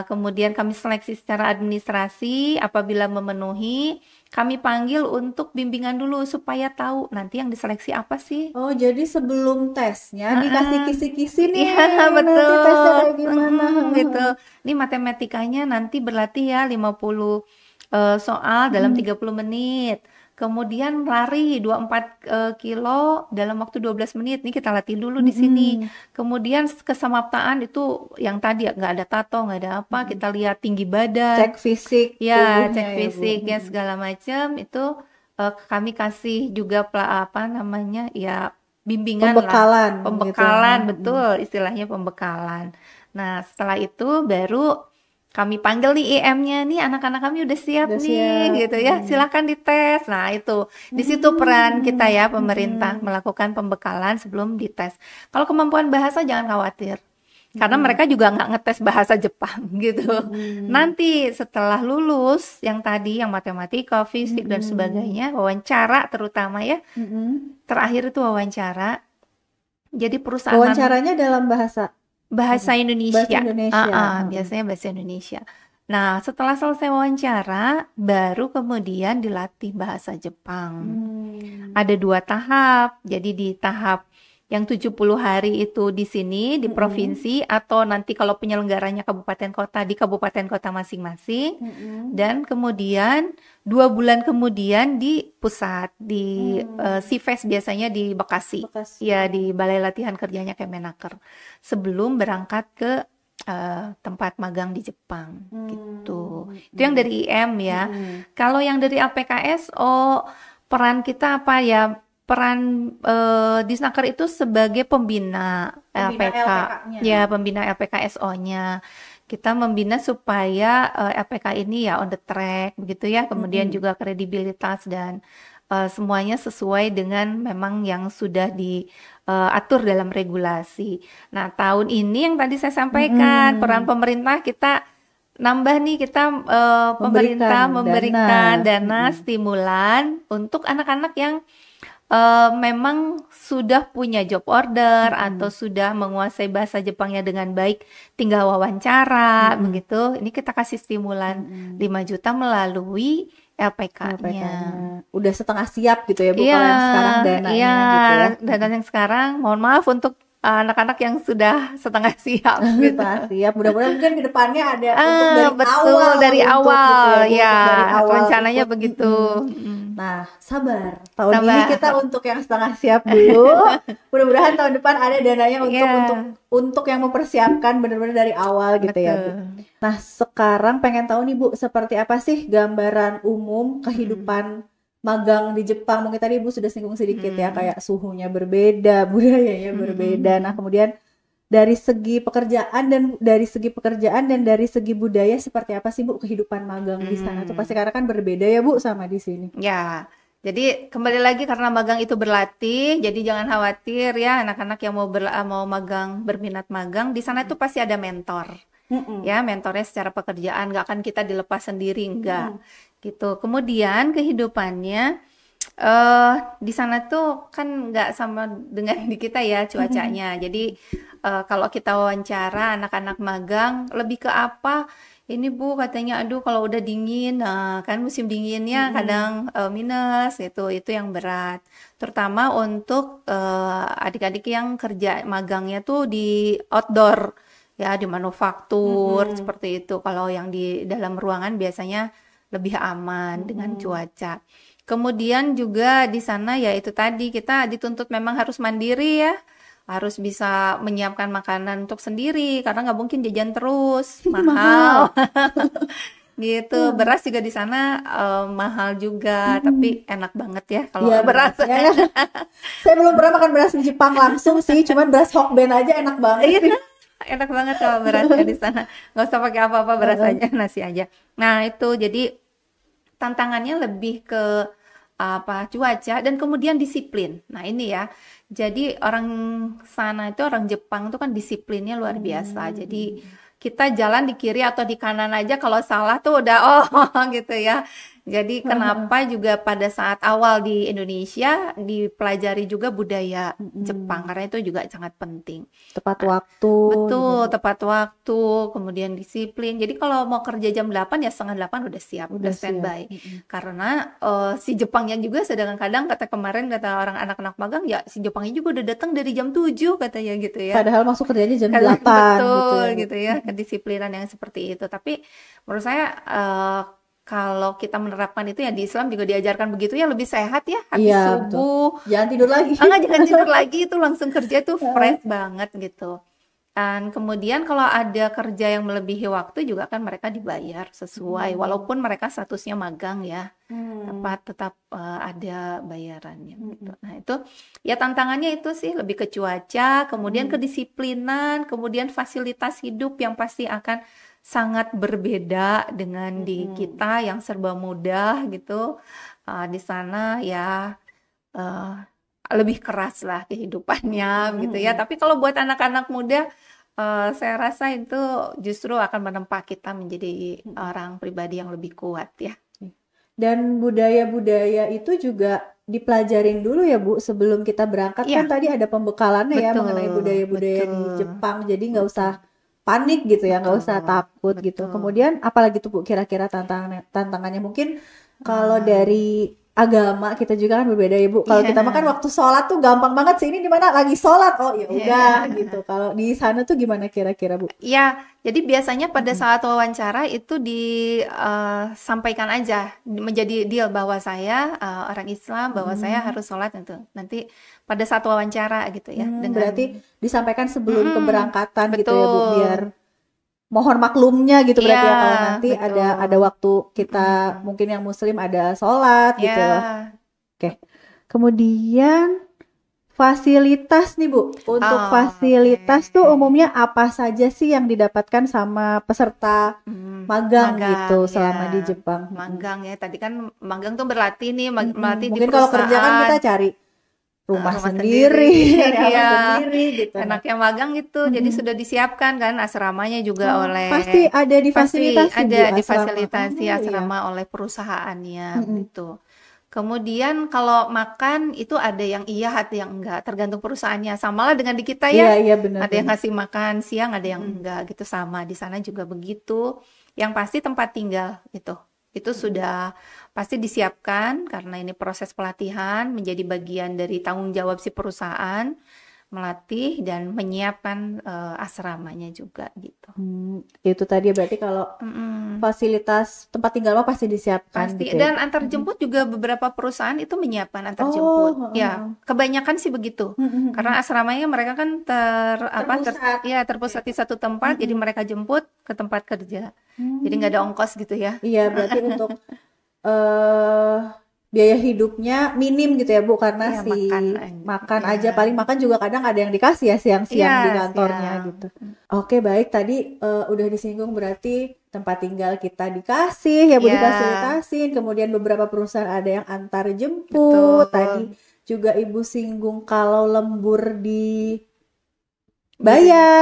kemudian kami seleksi secara administrasi, apabila memenuhi, kami panggil untuk bimbingan dulu supaya tahu nanti yang diseleksi apa sih. Oh, jadi sebelum tesnya dikasih kisi-kisi nih, Iya, nanti betul. tesnya kayak gimana. Gitu. Ini matematikanya nanti berlatih ya 50 soal dalam 30 menit. kemudian lari 24 kilo dalam waktu 12 menit. Nih kita latih dulu di sini. Kemudian kesamaptaan itu yang tadi ya, nggak ada tato, nggak ada apa, kita lihat tinggi badan. Cek fisik Ya, tubuhnya cek ya, Bu. fisiknya segala macam itu kami kasih juga apa namanya ya bimbingan Pembekalan lah, pembekalan gitu. betul istilahnya pembekalan. Nah setelah itu baru kami panggil nih IM-nya nih anak-anak kami udah siap Udah nih siap. gitu ya silakan dites. Nah itu di situ peran kita ya pemerintah melakukan pembekalan sebelum dites. Kalau kemampuan bahasa jangan khawatir. Karena mereka juga nggak ngetes bahasa Jepang gitu. Nanti setelah lulus yang tadi yang matematika, fisik dan sebagainya, wawancara terutama ya. Terakhir itu wawancara. Jadi perusahaan Wawancaranya dalam bahasa Indonesia. Bahasa Indonesia. Biasanya bahasa Indonesia. Nah, setelah selesai wawancara, baru kemudian dilatih bahasa Jepang. Ada 2 tahap. Jadi di tahap yang 70 hari itu di sini di provinsi atau nanti kalau penyelenggaranya kabupaten kota di kabupaten kota masing-masing dan kemudian 2 bulan kemudian di pusat di Sifes biasanya di Bekasi ya di Balai Latihan Kerjanya Kemenaker sebelum berangkat ke tempat magang di Jepang gitu. Itu yang dari IM ya. Kalau yang dari APKSO peran kita apa ya? Peran Disnaker itu sebagai pembina LPK, ya pembina LPKSO-nya. Kita membina supaya LPK ini ya on the track begitu ya, kemudian juga kredibilitas dan semuanya sesuai dengan memang yang sudah diatur dalam regulasi. Nah, tahun ini yang tadi saya sampaikan peran pemerintah kita nambah nih kita pemerintah memberikan dana stimulan untuk anak-anak yang memang sudah punya job order atau sudah menguasai bahasa Jepangnya dengan baik, tinggal wawancara begitu. Ini kita kasih stimulan 5 juta melalui LPK-nya. Udah setengah siap gitu ya Bu, kalau yang sekarang dananya gitu ya. Dana yang sekarang, mohon maaf untuk anak-anak yang sudah setengah siap gitu. Setengah siap. Mudah-mudahan mungkin ke depannya ada untuk dari awal gitu ya, ya. Dari awal rencananya begitu. Nah, sabar. Tahun ini kita untuk yang setengah siap dulu. Mudah-mudahan tahun depan ada dananya untuk yang mempersiapkan benar-benar dari awal gitu ya, Bu. Nah, sekarang pengen tahu nih Bu, seperti apa sih gambaran umum kehidupan magang di Jepang? Mungkin tadi Ibu sudah singgung sedikit ya, kayak suhunya berbeda, budayanya berbeda. Nah, kemudian dari segi pekerjaan dan dari segi budaya seperti apa sih Bu kehidupan magang di sana tuh? Pasti karena kan berbeda ya Bu sama di sini. Ya. Jadi kembali lagi karena magang itu berlatih, jadi jangan khawatir ya anak-anak yang mau magang berminat magang di sana itu pasti ada mentor. Ya, mentornya secara pekerjaan, nggak akan kita dilepas sendiri, enggak. Gitu. Kemudian kehidupannya di sana tuh kan nggak sama dengan di kita ya cuacanya. Jadi kalau kita wawancara anak-anak magang lebih ke apa? Ini Bu katanya aduh kalau udah dingin, nah kan musim dinginnya kadang minus gitu, itu yang berat. Terutama untuk adik-adik yang kerja magangnya tuh di outdoor ya di manufaktur seperti itu. Kalau yang di dalam ruangan biasanya lebih aman dengan cuaca. Kemudian juga di sana ya itu tadi kita dituntut memang harus mandiri ya, harus bisa menyiapkan makanan untuk sendiri karena nggak mungkin jajan terus, mahal. Gitu. Beras juga di sana mahal juga, tapi enak banget ya kalau beras. Saya belum pernah makan beras di Jepang langsung sih, cuman beras Hokben aja enak banget. Enak banget kalau berasnya di sana, nggak usah pakai apa-apa, beras aja, nasi aja. Nah itu jadi tantangannya lebih ke cuaca dan kemudian disiplin. Nah ini ya, jadi orang sana itu orang Jepang itu kan disiplinnya luar biasa. Jadi kita jalan di kiri atau di kanan aja kalau salah tuh udah gitu ya. Jadi kenapa juga pada saat awal di Indonesia dipelajari juga budaya Jepang karena itu juga sangat penting. Tepat waktu. Betul, tepat waktu, kemudian disiplin. Jadi kalau mau kerja jam 8 ya setengah 8 udah siap, udah standby. Karena si Jepangnya juga kadang-kadang kata orang anak-anak magang ya si Jepangnya juga udah datang dari jam 7 katanya gitu ya. Padahal masuk kerjanya jam 8 betul gitu ya, kedisiplinan yang seperti itu. Tapi menurut saya kalau kita menerapkan itu ya di Islam juga diajarkan begitu ya, lebih sehat ya, habis Iya, betul. subuh Jangan tidur lagi. enggak, jangan tidur lagi, itu langsung kerja tuh fresh banget gitu. Dan kemudian kalau ada kerja yang melebihi waktu juga kan mereka dibayar sesuai, walaupun mereka statusnya magang ya, tetap ada bayarannya gitu. Nah itu ya tantangannya itu sih lebih ke cuaca, kemudian kedisiplinan, kemudian fasilitas hidup yang pasti akan sangat berbeda dengan di kita yang serba mudah gitu. Di sana ya eh, lebih keras lah kehidupannya gitu ya. Tapi kalau buat anak-anak muda, saya rasa itu justru akan menempa kita menjadi orang pribadi yang lebih kuat ya. Dan budaya-budaya itu juga dipelajarin dulu ya Bu sebelum kita berangkat. Iya, Kan tadi ada pembekalannya ya mengenai betul, budaya-budaya di betul, Jepang. Jadi nggak usah panik gitu ya, nggak usah betul, takut gitu. betul. Kemudian apalagi tuh Bu kira-kira tantangannya mungkin kalau dari agama kita juga kan berbeda ya Bu. Kalau kita makan waktu sholat tuh gampang banget sih, ini di mana lagi sholat, oh ya udah gitu. Kalau di sana tuh gimana kira-kira Bu? Ya, jadi biasanya pada saat wawancara itu disampaikan aja, menjadi deal bahwa saya orang Islam, bahwa saya harus sholat itu. Nanti pada saat wawancara gitu ya, dengan Berarti disampaikan sebelum keberangkatan gitu ya Bu, betul. biar mohon maklumnya gitu berarti ya kalau Iya, nanti betul. ada waktu kita mungkin yang muslim ada sholat gitu. Ya, Oke. Kemudian fasilitas nih Bu. Untuk oh, fasilitas oke. tuh umumnya apa saja sih yang didapatkan sama peserta magang gitu selama ya. di Jepang? Magang ya, tadi kan magang tuh berlatih nih, melatih di Mungkin kalau kerja kan kita perusahaan. cari rumah Rumah sendiri, cari apa Iya. sendiri gitu. Enaknya magang gitu, jadi sudah disiapkan kan asramanya juga oleh Pasti ada pasti difasilitasi Bu ada asrama. difasilitasi Iya. asrama oleh perusahaannya gitu. Kemudian kalau makan itu ada yang iya, ada yang enggak, tergantung perusahaannya. Samalah dengan di kita Iya, ya. iya benar. Ada yang ngasih makan siang, ada yang enggak gitu, sama. Di sana juga begitu. Yang pasti tempat tinggal gitu. Itu sudah pasti disiapkan karena ini proses pelatihan menjadi bagian dari tanggung jawab si perusahaan melatih dan menyiapkan asramanya juga gitu. Itu tadi berarti kalau fasilitas tempat tinggal mah pasti disiapkan Pasti gitu ya. dan antar jemput juga beberapa perusahaan itu menyiapkan antar jemput. Ya, kebanyakan sih begitu. Karena asramanya mereka kan terpusat di satu tempat, jadi mereka jemput ke tempat kerja. Jadi nggak ada ongkos gitu ya. Iya, berarti untuk biaya hidupnya minim gitu ya Bu, karena Iya, makan aja paling makan juga kadang ada yang dikasih ya siang-siang di kantornya gitu. Oke, baik, tadi udah disinggung berarti tempat tinggal kita dikasih ya Bu, difasilitasin, kemudian beberapa perusahaan ada yang antar jemput. Tadi juga Ibu singgung kalau lembur dibayar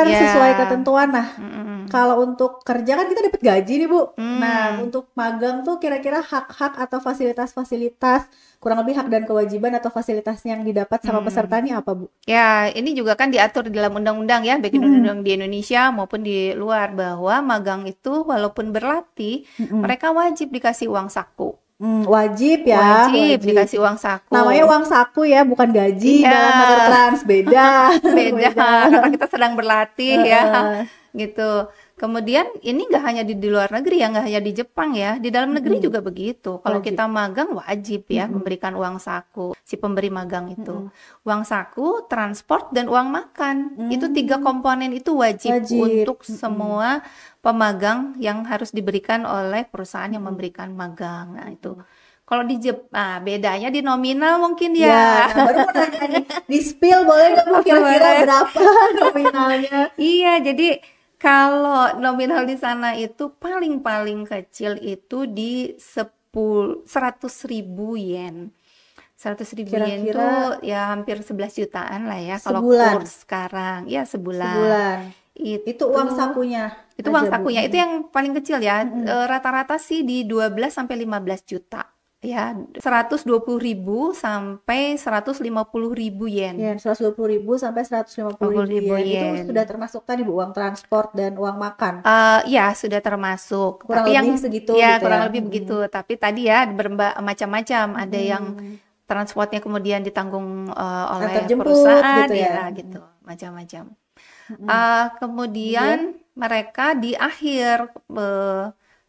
sesuai ketentuan. Nah, kalau untuk kerja kan kita dapat gaji nih Bu. Nah, untuk magang tuh kira-kira hak-hak atau fasilitas-fasilitas, kurang lebih hak dan kewajiban atau fasilitas yang didapat sama peserta ini apa Bu? Ya, ini juga kan diatur di dalam undang-undang ya, baik undang-undang di Indonesia maupun di luar, bahwa magang itu walaupun berlatih, mereka wajib dikasih uang saku. Wajib ya. Wajib dikasih uang saku. Namanya uang saku ya, bukan gaji dalam Nakertrans, beda. Beda, karena kita sedang berlatih ya, gitu. Kemudian ini nggak hanya di luar negeri ya, nggak hanya di Jepang ya, di dalam negeri juga begitu. Kalau kita magang wajib ya memberikan uang saku si pemberi magang itu. Uang saku, transport dan uang makan. Itu 3 komponen itu wajib untuk semua pemagang yang harus diberikan oleh perusahaan yang memberikan magang. Nah, itu. Kalau di Jepang, bedanya di nominal mungkin ya. Nah, baru mau nanya nih, di spill boleh nggak Bu kira-kira berapa nominalnya? Iya, jadi kalau nominal di sana itu paling kecil itu di 100.000 yen. 100.000 yen itu ya hampir 11 jutaan lah ya kalau kurs sekarang. Ya, sebulan. Itu uang sakunya. Itu uang sakunya. Itu yang paling kecil ya. Rata-rata sih di 12 sampai 15 juta. Ya, 120.000 sampai 150.000 yen. Ya, 120.000 sampai 150.000 yen. Itu sudah termasuk tadi Bu, uang transport dan uang makan. Ya, sudah termasuk. Kurang tapi lebih yang segitu ya gitu kurang ya. lebih begitu. Tapi tadi ya macam-macam. Ada yang transportnya kemudian ditanggung oleh Antar jemput perusahaan gitu ya. gitu, macam-macam. Kemudian mereka di akhir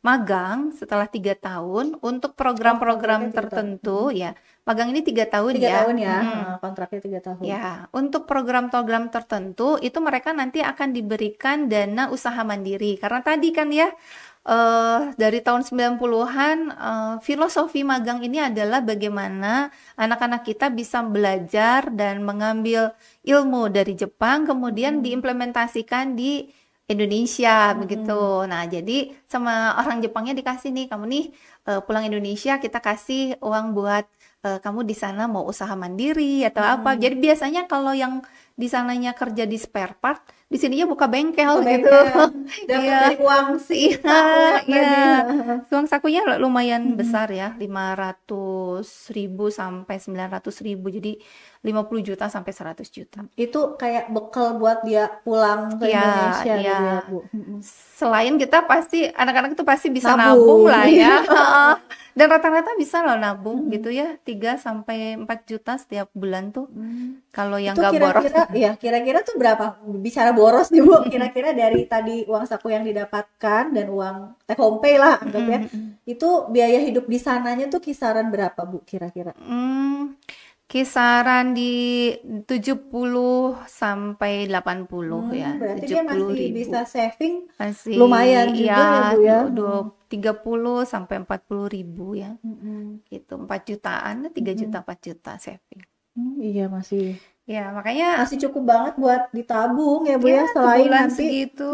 magang setelah 3 tahun untuk program-program kontraknya 3 tahun. tertentu ya. Magang ini 3 tahun 3 ya. tahun ya, Mm-mm. kontraknya 3 tahun. Ya, untuk program-program tertentu itu mereka nanti akan diberikan dana usaha mandiri. Karena tadi kan ya dari tahun 90-an filosofi magang ini adalah bagaimana anak-anak kita bisa belajar dan mengambil ilmu dari Jepang kemudian diimplementasikan di Indonesia begitu. Nah, jadi sama orang Jepangnya dikasih nih, kamu nih pulang Indonesia kita kasih uang buat kamu di sana mau usaha mandiri atau apa. Jadi biasanya kalau yang di sananya kerja di spare part, di sininya buka bengkel gitu. Dapat Iya. dari uang si Iya, tadi. iya. Uang sakunya lumayan besar ya, 500.000 sampai 900.000. Jadi 50 juta sampai 100 juta. Itu kayak bekal buat dia pulang ke Iya, Indonesia iya. gitu ya, Bu. Selain kita pasti anak-anak itu pasti bisa Nabung. nabung lah ya. Heeh. Dan rata-rata bisa loh nabung gitu ya, 3 sampai 4 juta setiap bulan tuh. Kalau yang Itu nggak boros. kira-kira tuh berapa? Bicara boros nih, Bu. Kira-kira dari tadi uang saku yang didapatkan dan uang take home pay lah anggap ya. Itu biaya hidup di sananya tuh kisaran berapa, Bu, kira-kira? Kisaran di 70 sampai 80 ya, Berarti dia masih 70.000. bisa saving Masih lumayan juga ya, Bu ya. 30 sampai 40.000 ya. Gitu, 4 jutaan, 3 juta, 4 juta saving. Iya masih Ya, makanya cukup banget buat ditabung ya, Bu ya. ya Selain sebulan nanti segitu.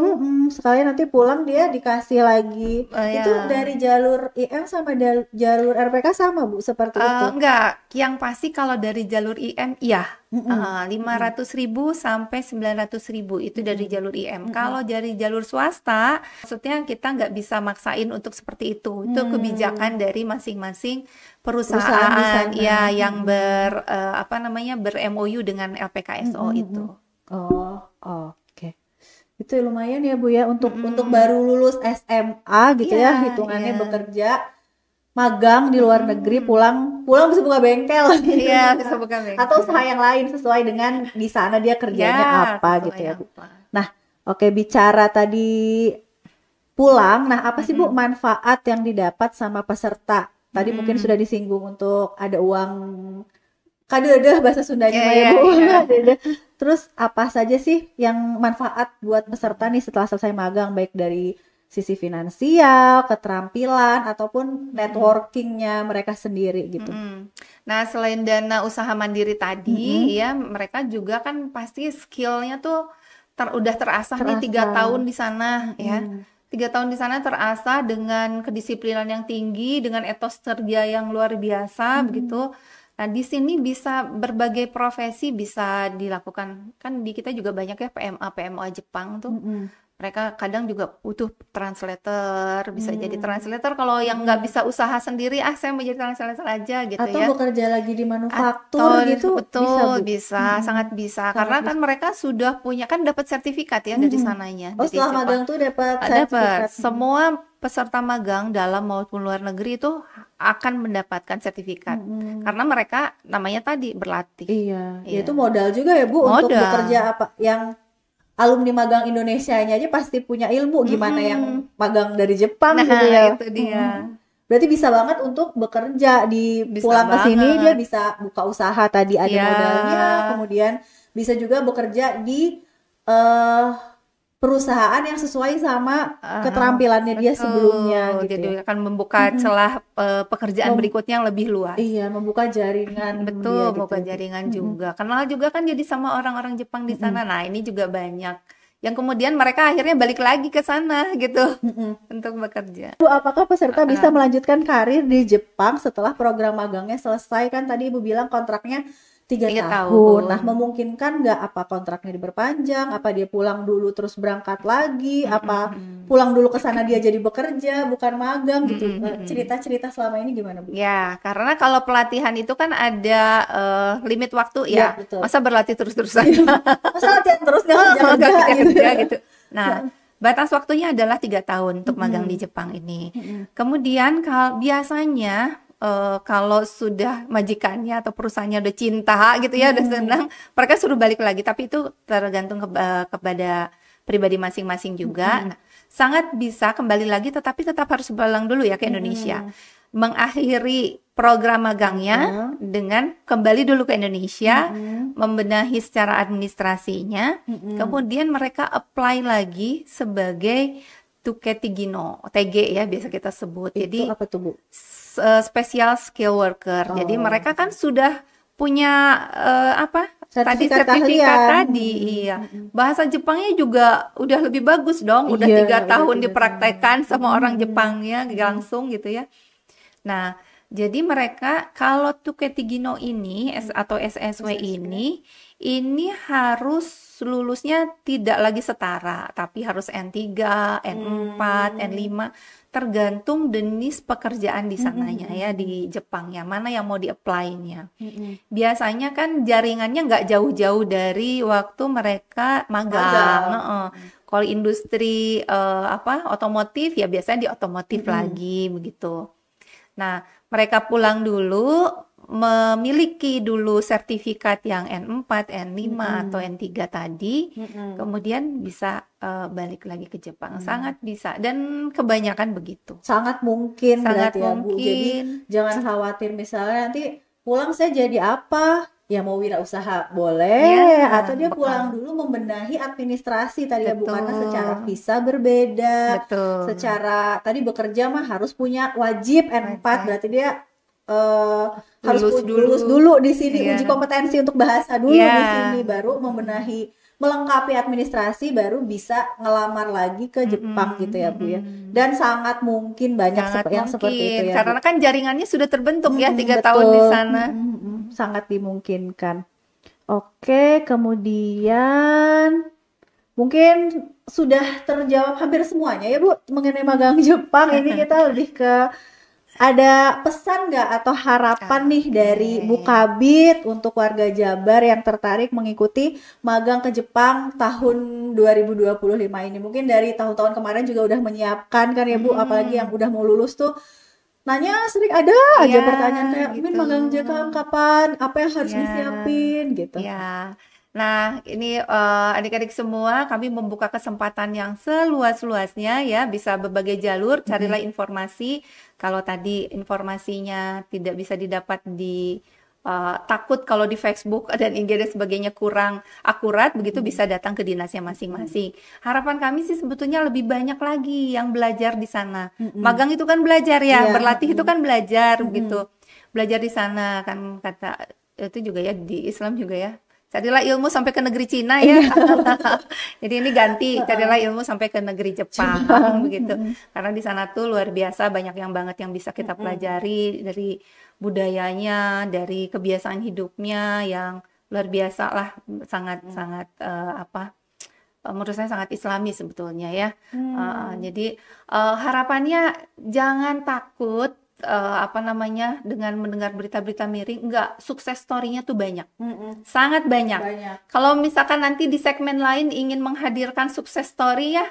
sekalian nanti pulang dia dikasih lagi. Itu Ya. dari jalur IM sama jalur RPK sama, Bu, seperti itu. Enggak, yang pasti kalau dari jalur IM, iya, 500.000 sampai 900.000 itu dari jalur IM. Kalau dari jalur swasta, maksudnya kita nggak bisa maksain untuk seperti itu. Itu kebijakan dari masing-masing Perusahaan di perusahaan, sana. ya, yang ber-MOU dengan LPKSO itu. Oh, oke. Itu lumayan ya, Bu ya, untuk baru lulus SMA gitu ya, Iya, hitungannya iya. bekerja magang di luar negeri, pulang bisa buka bengkel. Iya, bisa buka bengkel. Atau usaha yang lain sesuai dengan di sana dia kerjanya apa sesuai gitu ya, Bu. apa. Nah, oke, bicara tadi pulang, nah apa sih, Bu, manfaat yang didapat sama peserta? Tadi mungkin sudah disinggung untuk ada uang kadeudeung bahasa Sundanya mah ya, Bu. Kadeudeung. Terus apa saja sih yang manfaat buat peserta nih setelah selesai magang, baik dari sisi finansial, keterampilan, ataupun networkingnya mereka sendiri gitu. Nah, selain dana usaha mandiri tadi, ya mereka juga kan pasti skillnya tuh udah terasah nih 3 tahun di sana, ya. 3 tahun di sana terasah dengan kedisiplinan yang tinggi, dengan etos kerja yang luar biasa, begitu. Nah, di sini bisa berbagai profesi bisa dilakukan. Kan di kita juga banyak ya PMA Jepang tuh. Mereka kadang juga butuh translator, bisa jadi translator. Kalau yang nggak bisa usaha sendiri, saya mau jadi translator aja gitu Atau ya. bekerja lagi di manufaktur gitu, Betul, bisa, Bu. sangat bisa. Karena kan mereka sudah punya, kan dapat sertifikat ya dari sananya. Oh, dari setelah Jepang. magang tuh dapat Dapat. sertifikat. Semua peserta magang dalam maupun luar negeri itu akan mendapatkan sertifikat. Karena mereka namanya tadi berlatih. Iya, Iya. itu modal juga ya, Bu, untuk Modal. bekerja apa yang alumni magang Indonesianya aja pasti punya ilmu gimana yang magang dari Jepang Nah, gitu ya. itu dia. Berarti bisa banget untuk bekerja di Bisa pulang ke sini banget. dia bisa buka usaha tadi ada Iya. modalnya, kemudian bisa juga bekerja di perusahaan yang sesuai sama keterampilannya dia sebelumnya gitu Jadi ya. akan membuka celah pekerjaan berikutnya yang lebih luas. Iya, membuka jaringan Betul, dia gitu membuka ya, Bu. jaringan juga. Kenal juga kan jadi sama orang-orang Jepang di sana. Nah, ini juga banyak. Yang kemudian mereka akhirnya balik lagi ke sana gitu untuk bekerja. Bu, apakah peserta bisa melanjutkan karir di Jepang setelah program magangnya selesai? Kan tadi Ibu bilang kontraknya 3 3 tahun. tahun. Nah, memungkinkan nggak apa kontraknya diperpanjang? Apa dia pulang dulu terus berangkat lagi? Apa pulang dulu ke sana dia jadi bekerja, bukan magang gitu? Cerita-cerita selama ini gimana, Bu? Ya, karena kalau pelatihan itu kan ada limit waktu Iya, ya. betul. Masa berlatih terus-terusan? Masa latihan terus nggak Nggak kerja gitu? kerja gitu. Nah, batas waktunya adalah 3 tahun untuk magang di Jepang ini. Kemudian biasanya kalau sudah majikannya atau perusahaannya udah cinta gitu ya, udah senang, mereka suruh balik lagi. Tapi itu tergantung kepada pribadi masing-masing juga. Nah, sangat bisa kembali lagi, tetapi tetap harus pulang dulu ya ke Indonesia. Mengakhiri program magangnya dengan kembali dulu ke Indonesia, membenahi secara administrasinya, kemudian mereka apply lagi sebagai Tuketigino, TG ya biasa kita sebut. Itu Jadi apa tuh Bu? special skill worker. Jadi mereka kan sudah punya Sertifikat sertifikat keahlian. tadi, iya. Bahasa Jepangnya juga udah lebih bagus dong, udah Iya, 3 tahun udah 3 dipraktekkan sama orang Jepangnya langsung gitu ya. Nah, jadi mereka kalau Tuketigino ini atau SSW ini harus lulusnya tidak lagi setara, tapi harus N3, N4, N5, tergantung jenis pekerjaan di sananya ya, di Jepang ya, mana yang mau di-apply-nya. Biasanya kan jaringannya nggak jauh-jauh dari waktu mereka magang. Kalau industri otomotif ya biasanya di otomotif lagi begitu. Nah, mereka pulang dulu, memiliki dulu sertifikat yang N4, N5 atau N3 tadi, kemudian bisa balik lagi ke Jepang. Sangat bisa, dan kebanyakan begitu. Sangat mungkin Sangat berarti ya Bu. Jadi jangan khawatir misalnya nanti pulang saya jadi apa? Ya mau wirausaha boleh, Ya, atau dia pulang dulu membenahi administrasi tadi ya Bu, karena secara visa berbeda, Betul. secara tadi bekerja mah harus punya wajib N4, berarti dia harus lulus dulu di sini, uji kompetensi untuk bahasa dulu di sini, baru membenahi, melengkapi administrasi, baru bisa ngelamar lagi ke Jepang gitu ya Bu ya. Dan sangat mungkin banyak yang seperti itu ya Bu. Karena kan jaringannya sudah terbentuk ya 3 tahun di sana. Sangat dimungkinkan. Oke, kemudian mungkin sudah terjawab hampir semuanya ya Bu mengenai magang Jepang. Ini kita lebih ke ada pesan nggak atau harapan nih dari Bu Kabit untuk warga Jabar yang tertarik mengikuti magang ke Jepang tahun 2025 ini? Mungkin dari tahun-tahun kemarin juga udah menyiapkan kan ya Bu, apalagi yang udah mau lulus tuh nanya sering ada aja pertanyaan kayak Min magang Jepang kapan, apa yang harus disiapin gitu. Ya. Nah, ini adik-adik semua, kami membuka kesempatan yang seluas-luasnya ya, bisa berbagai jalur, carilah informasi. Kalau tadi informasinya tidak bisa didapat di takut kalau di Facebook dan IG dan sebagainya kurang akurat, begitu bisa datang ke dinasnya masing-masing. Harapan kami sih sebetulnya lebih banyak lagi yang belajar di sana. Magang itu kan belajar ya, berlatih itu kan belajar begitu. Belajar di sana kan kata itu juga ya di Islam juga ya. Carilah ilmu sampai ke negeri Cina ya. Jadi ini ganti, carilah ilmu sampai ke negeri Jepang begitu. Karena di sana tuh luar biasa banyak yang banget yang bisa kita pelajari dari budayanya, dari kebiasaan hidupnya yang luar biasa lah, sangat menurut saya sangat Islami sebetulnya ya. Jadi harapannya jangan takut dengan mendengar berita-berita miring. Enggak, sukses story-nya tuh banyak, sangat banyak. Kalau misalkan nanti di segmen lain ingin menghadirkan sukses story ya,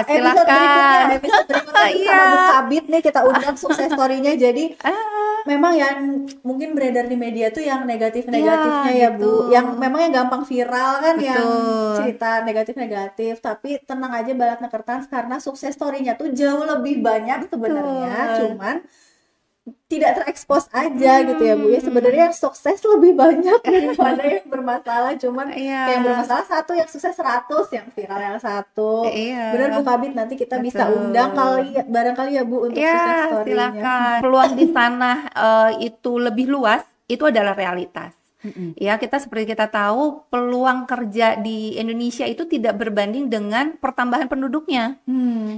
silakan. Episode berikutnya sama Bu Kabit nih kita undang sukses story-nya. Jadi memang yang mungkin beredar di media tuh yang negatif-negatifnya ya Bu, yang memang yang gampang viral kan, yang cerita negatif-negatif, tapi tenang aja Balatna Kertas, karena sukses story-nya tuh jauh lebih banyak sebenarnya, cuman tidak terekspos aja gitu ya Bu ya. Sebenarnya yang sukses lebih banyak daripada yang bermasalah, cuman yang bermasalah satu, yang sukses 100, yang viral yang satu. Benar Bu Kabit, nanti kita bisa undang barangkali ya Bu untuk sukses story-nya. Silakan. Peluang di sana itu lebih luas, itu adalah realitas. Ya, seperti kita tahu, peluang kerja di Indonesia itu tidak berbanding dengan pertambahan penduduknya.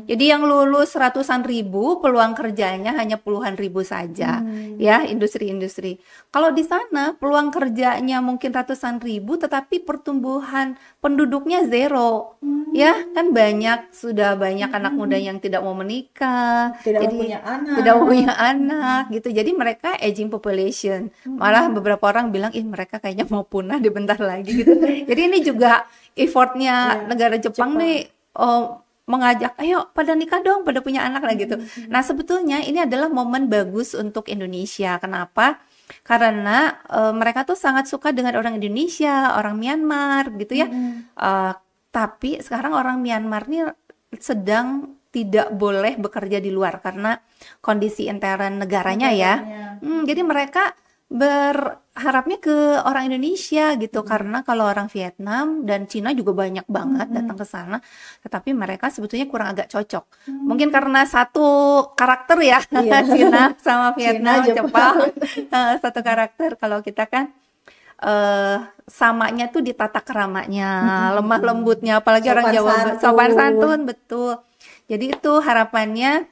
Jadi yang lulus ratusan ribu, peluang kerjanya hanya puluhan ribu saja. Ya, industri-industri. Kalau di sana peluang kerjanya mungkin ratusan ribu, tetapi pertumbuhan penduduknya zero. Ya, kan sudah banyak anak muda yang tidak mau menikah, tidak mau punya anak gitu. Jadi mereka aging population. Malah beberapa orang bilang, mereka kayaknya mau punah di bentar lagi gitu. Jadi ini juga effortnya negara Jepang nih mengajak, ayo pada nikah dong, pada punya anak lah gitu. Nah sebetulnya ini adalah momen bagus untuk Indonesia. Kenapa? Karena mereka tuh sangat suka dengan orang Indonesia, orang Myanmar gitu ya. Tapi sekarang orang Myanmar nih sedang tidak boleh bekerja di luar karena kondisi intern negaranya ya. Jadi mereka berharapnya ke orang Indonesia gitu, karena kalau orang Vietnam dan Cina juga banyak banget datang ke sana, tetapi mereka sebetulnya kurang agak cocok. Mungkin karena satu karakter ya, Cina sama Vietnam, Jepang, satu karakter. Kalau kita kan samanya tuh di tata keramanya, lemah lembutnya, apalagi orang Jawa, sopan santun, betul. Jadi itu harapannya,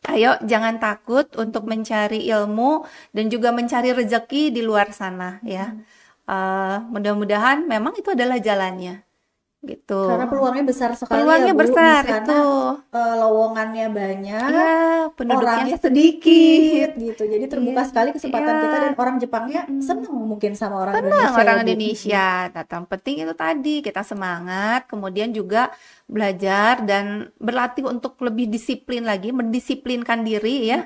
ayo jangan takut untuk mencari ilmu dan juga mencari rezeki di luar sana ya. Mudah-mudahan memang itu adalah jalannya gitu. Karena peluangnya besar sekali Peluangnya ya Bu, besar di sana, itu. lowongannya banyak, Ya, penduduknya orangnya sedikit gitu. Jadi terbuka sekali kesempatan kita, dan orang Jepangnya senang mungkin sama orang Indonesia orang ya, Bu. Indonesia. Nah, yang penting itu tadi kita semangat, kemudian juga belajar dan berlatih untuk lebih disiplin lagi, mendisiplinkan diri ya.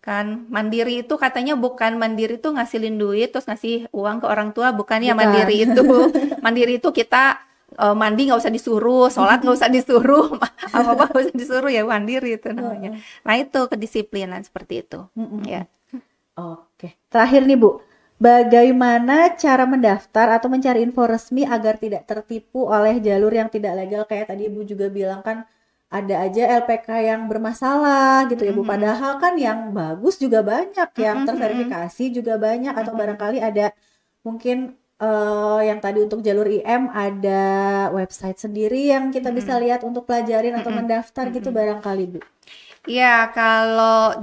Kan mandiri itu katanya bukan mandiri itu ngasilin duit terus ngasih uang ke orang tua, bukan ya mandiri itu. Mandiri itu kita mandi nggak usah disuruh, sholat nggak usah disuruh, apa-apa nggak usah disuruh, ya mandiri itu namanya. Nah itu kedisiplinan seperti itu. Ya. Oke, terakhir nih Bu, bagaimana cara mendaftar atau mencari info resmi agar tidak tertipu oleh jalur yang tidak legal? Kayak tadi Ibu juga bilang kan ada aja LPK yang bermasalah gitu ya Bu, padahal kan yang bagus juga banyak, yang terverifikasi juga banyak, atau barangkali ada mungkin yang tadi untuk jalur IM ada website sendiri yang kita bisa lihat untuk pelajarin atau mendaftar gitu barangkali Bu. Ya, kalau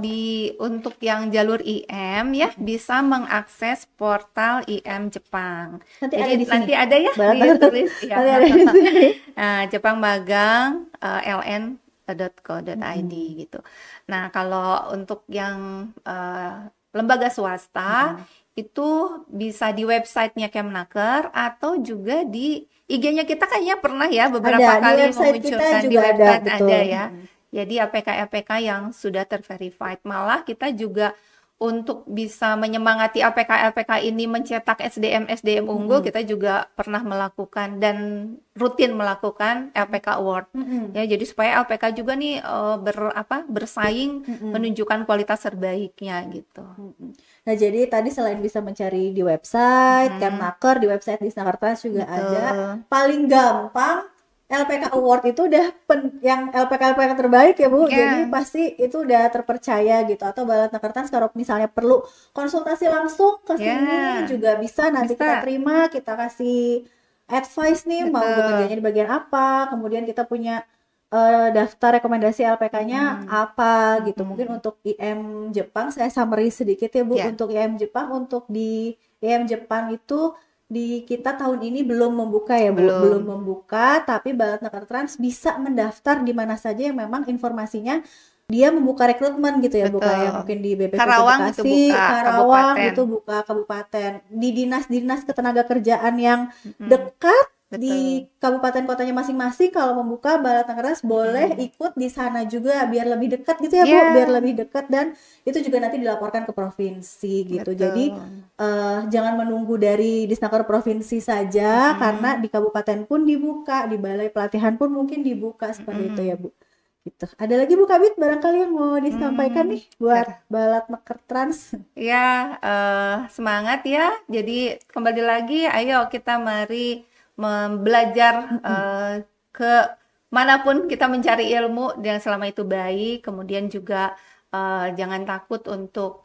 untuk yang jalur IM ya bisa mengakses portal IM Jepang. Nanti Jadi ada di sini. nanti ada ya ditulis ya. Nanti ada di sini. Jepang Magang ln.co.id gitu. Nah, kalau untuk yang lembaga swasta itu bisa di websitenya Kemnaker atau juga di IG-nya kita kayaknya pernah ya beberapa kali memunculkan di website ada ya. Jadi APK-APK yang sudah terverified. Malah kita juga untuk bisa menyemangati APK-APK ini mencetak SDM-SDM unggul, kita juga pernah melakukan dan rutin melakukan LPK Award. Ya, jadi supaya LPK juga nih bersaing menunjukkan kualitas terbaiknya gitu. Nah, jadi tadi selain bisa mencari di website Kemnaker, di website Disnakertrans juga ada. Paling gampang LPK Award itu udah yang LPK terbaik ya Bu, jadi pasti itu udah terpercaya gitu. Atau Balatnakertrans kalau misalnya perlu konsultasi langsung ke sini juga bisa, nanti kita terima, kita kasih advice nih mau bekerjanya di bagian apa, kemudian kita punya daftar rekomendasi LPK-nya apa gitu. Mungkin untuk IM Jepang saya summary sedikit ya Bu, untuk IM Jepang, untuk di IM Jepang itu di kita tahun ini belum membuka ya Bu, belum membuka, tapi Balatnakertrans bisa mendaftar di mana saja yang memang informasinya dia membuka rekrutmen gitu ya Bu, kayak mungkin di BPP Karawang Bekasi, Karawang itu buka kabupaten, di dinas-dinas ketenagakerjaan yang dekat di kabupaten kotanya masing-masing. Kalau membuka Balatnakertrans boleh ikut di sana juga biar lebih dekat gitu ya Bu, biar lebih dekat, dan itu juga nanti dilaporkan ke provinsi gitu. Jadi jangan menunggu dari Disnaker provinsi saja, karena di kabupaten pun dibuka, di balai pelatihan pun mungkin dibuka seperti itu ya Bu. Gitu. Ada lagi Bu Kabit barangkali yang mau disampaikan nih buat Balatnakertrans? Ya, semangat ya. Jadi kembali lagi, ayo kita mari belajar ke manapun kita mencari ilmu yang selama itu baik. Kemudian juga jangan takut untuk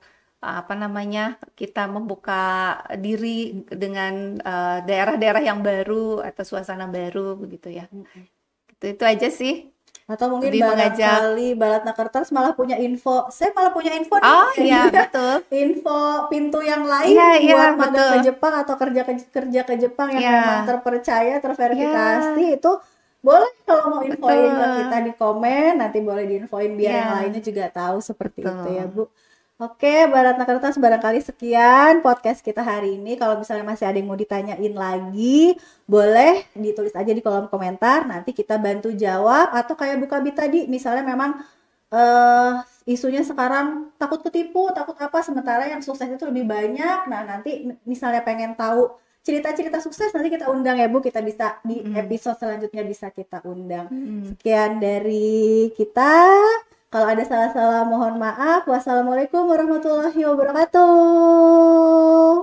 kita membuka diri dengan daerah-daerah yang baru atau suasana baru begitu ya. Itu aja sih. Atau mungkin barangkali Balatnakertrans malah punya info, saya malah punya info nih. Oh iya, betul. Info pintu yang lain buat magang ke Jepang atau kerja ke Jepang yang memang terpercaya, terverifikasi, itu boleh kalau mau infoin ke kita di komen, nanti boleh diinfoin biar yang lainnya juga tahu seperti itu ya Bu. Oke, Balatnakertrans, barangkali sekian podcast kita hari ini. Kalau misalnya masih ada yang mau ditanyain lagi, boleh ditulis aja di kolom komentar. Nanti kita bantu jawab. Atau kayak Bu Kabit tadi, misalnya memang isunya sekarang takut ketipu, takut apa, sementara yang sukses itu lebih banyak. Nah, nanti misalnya pengen tahu cerita-cerita sukses nanti kita undang ya Bu, kita bisa di episode selanjutnya bisa kita undang. Sekian dari kita. Kalau ada salah-salah mohon maaf. Wassalamualaikum warahmatullahi wabarakatuh.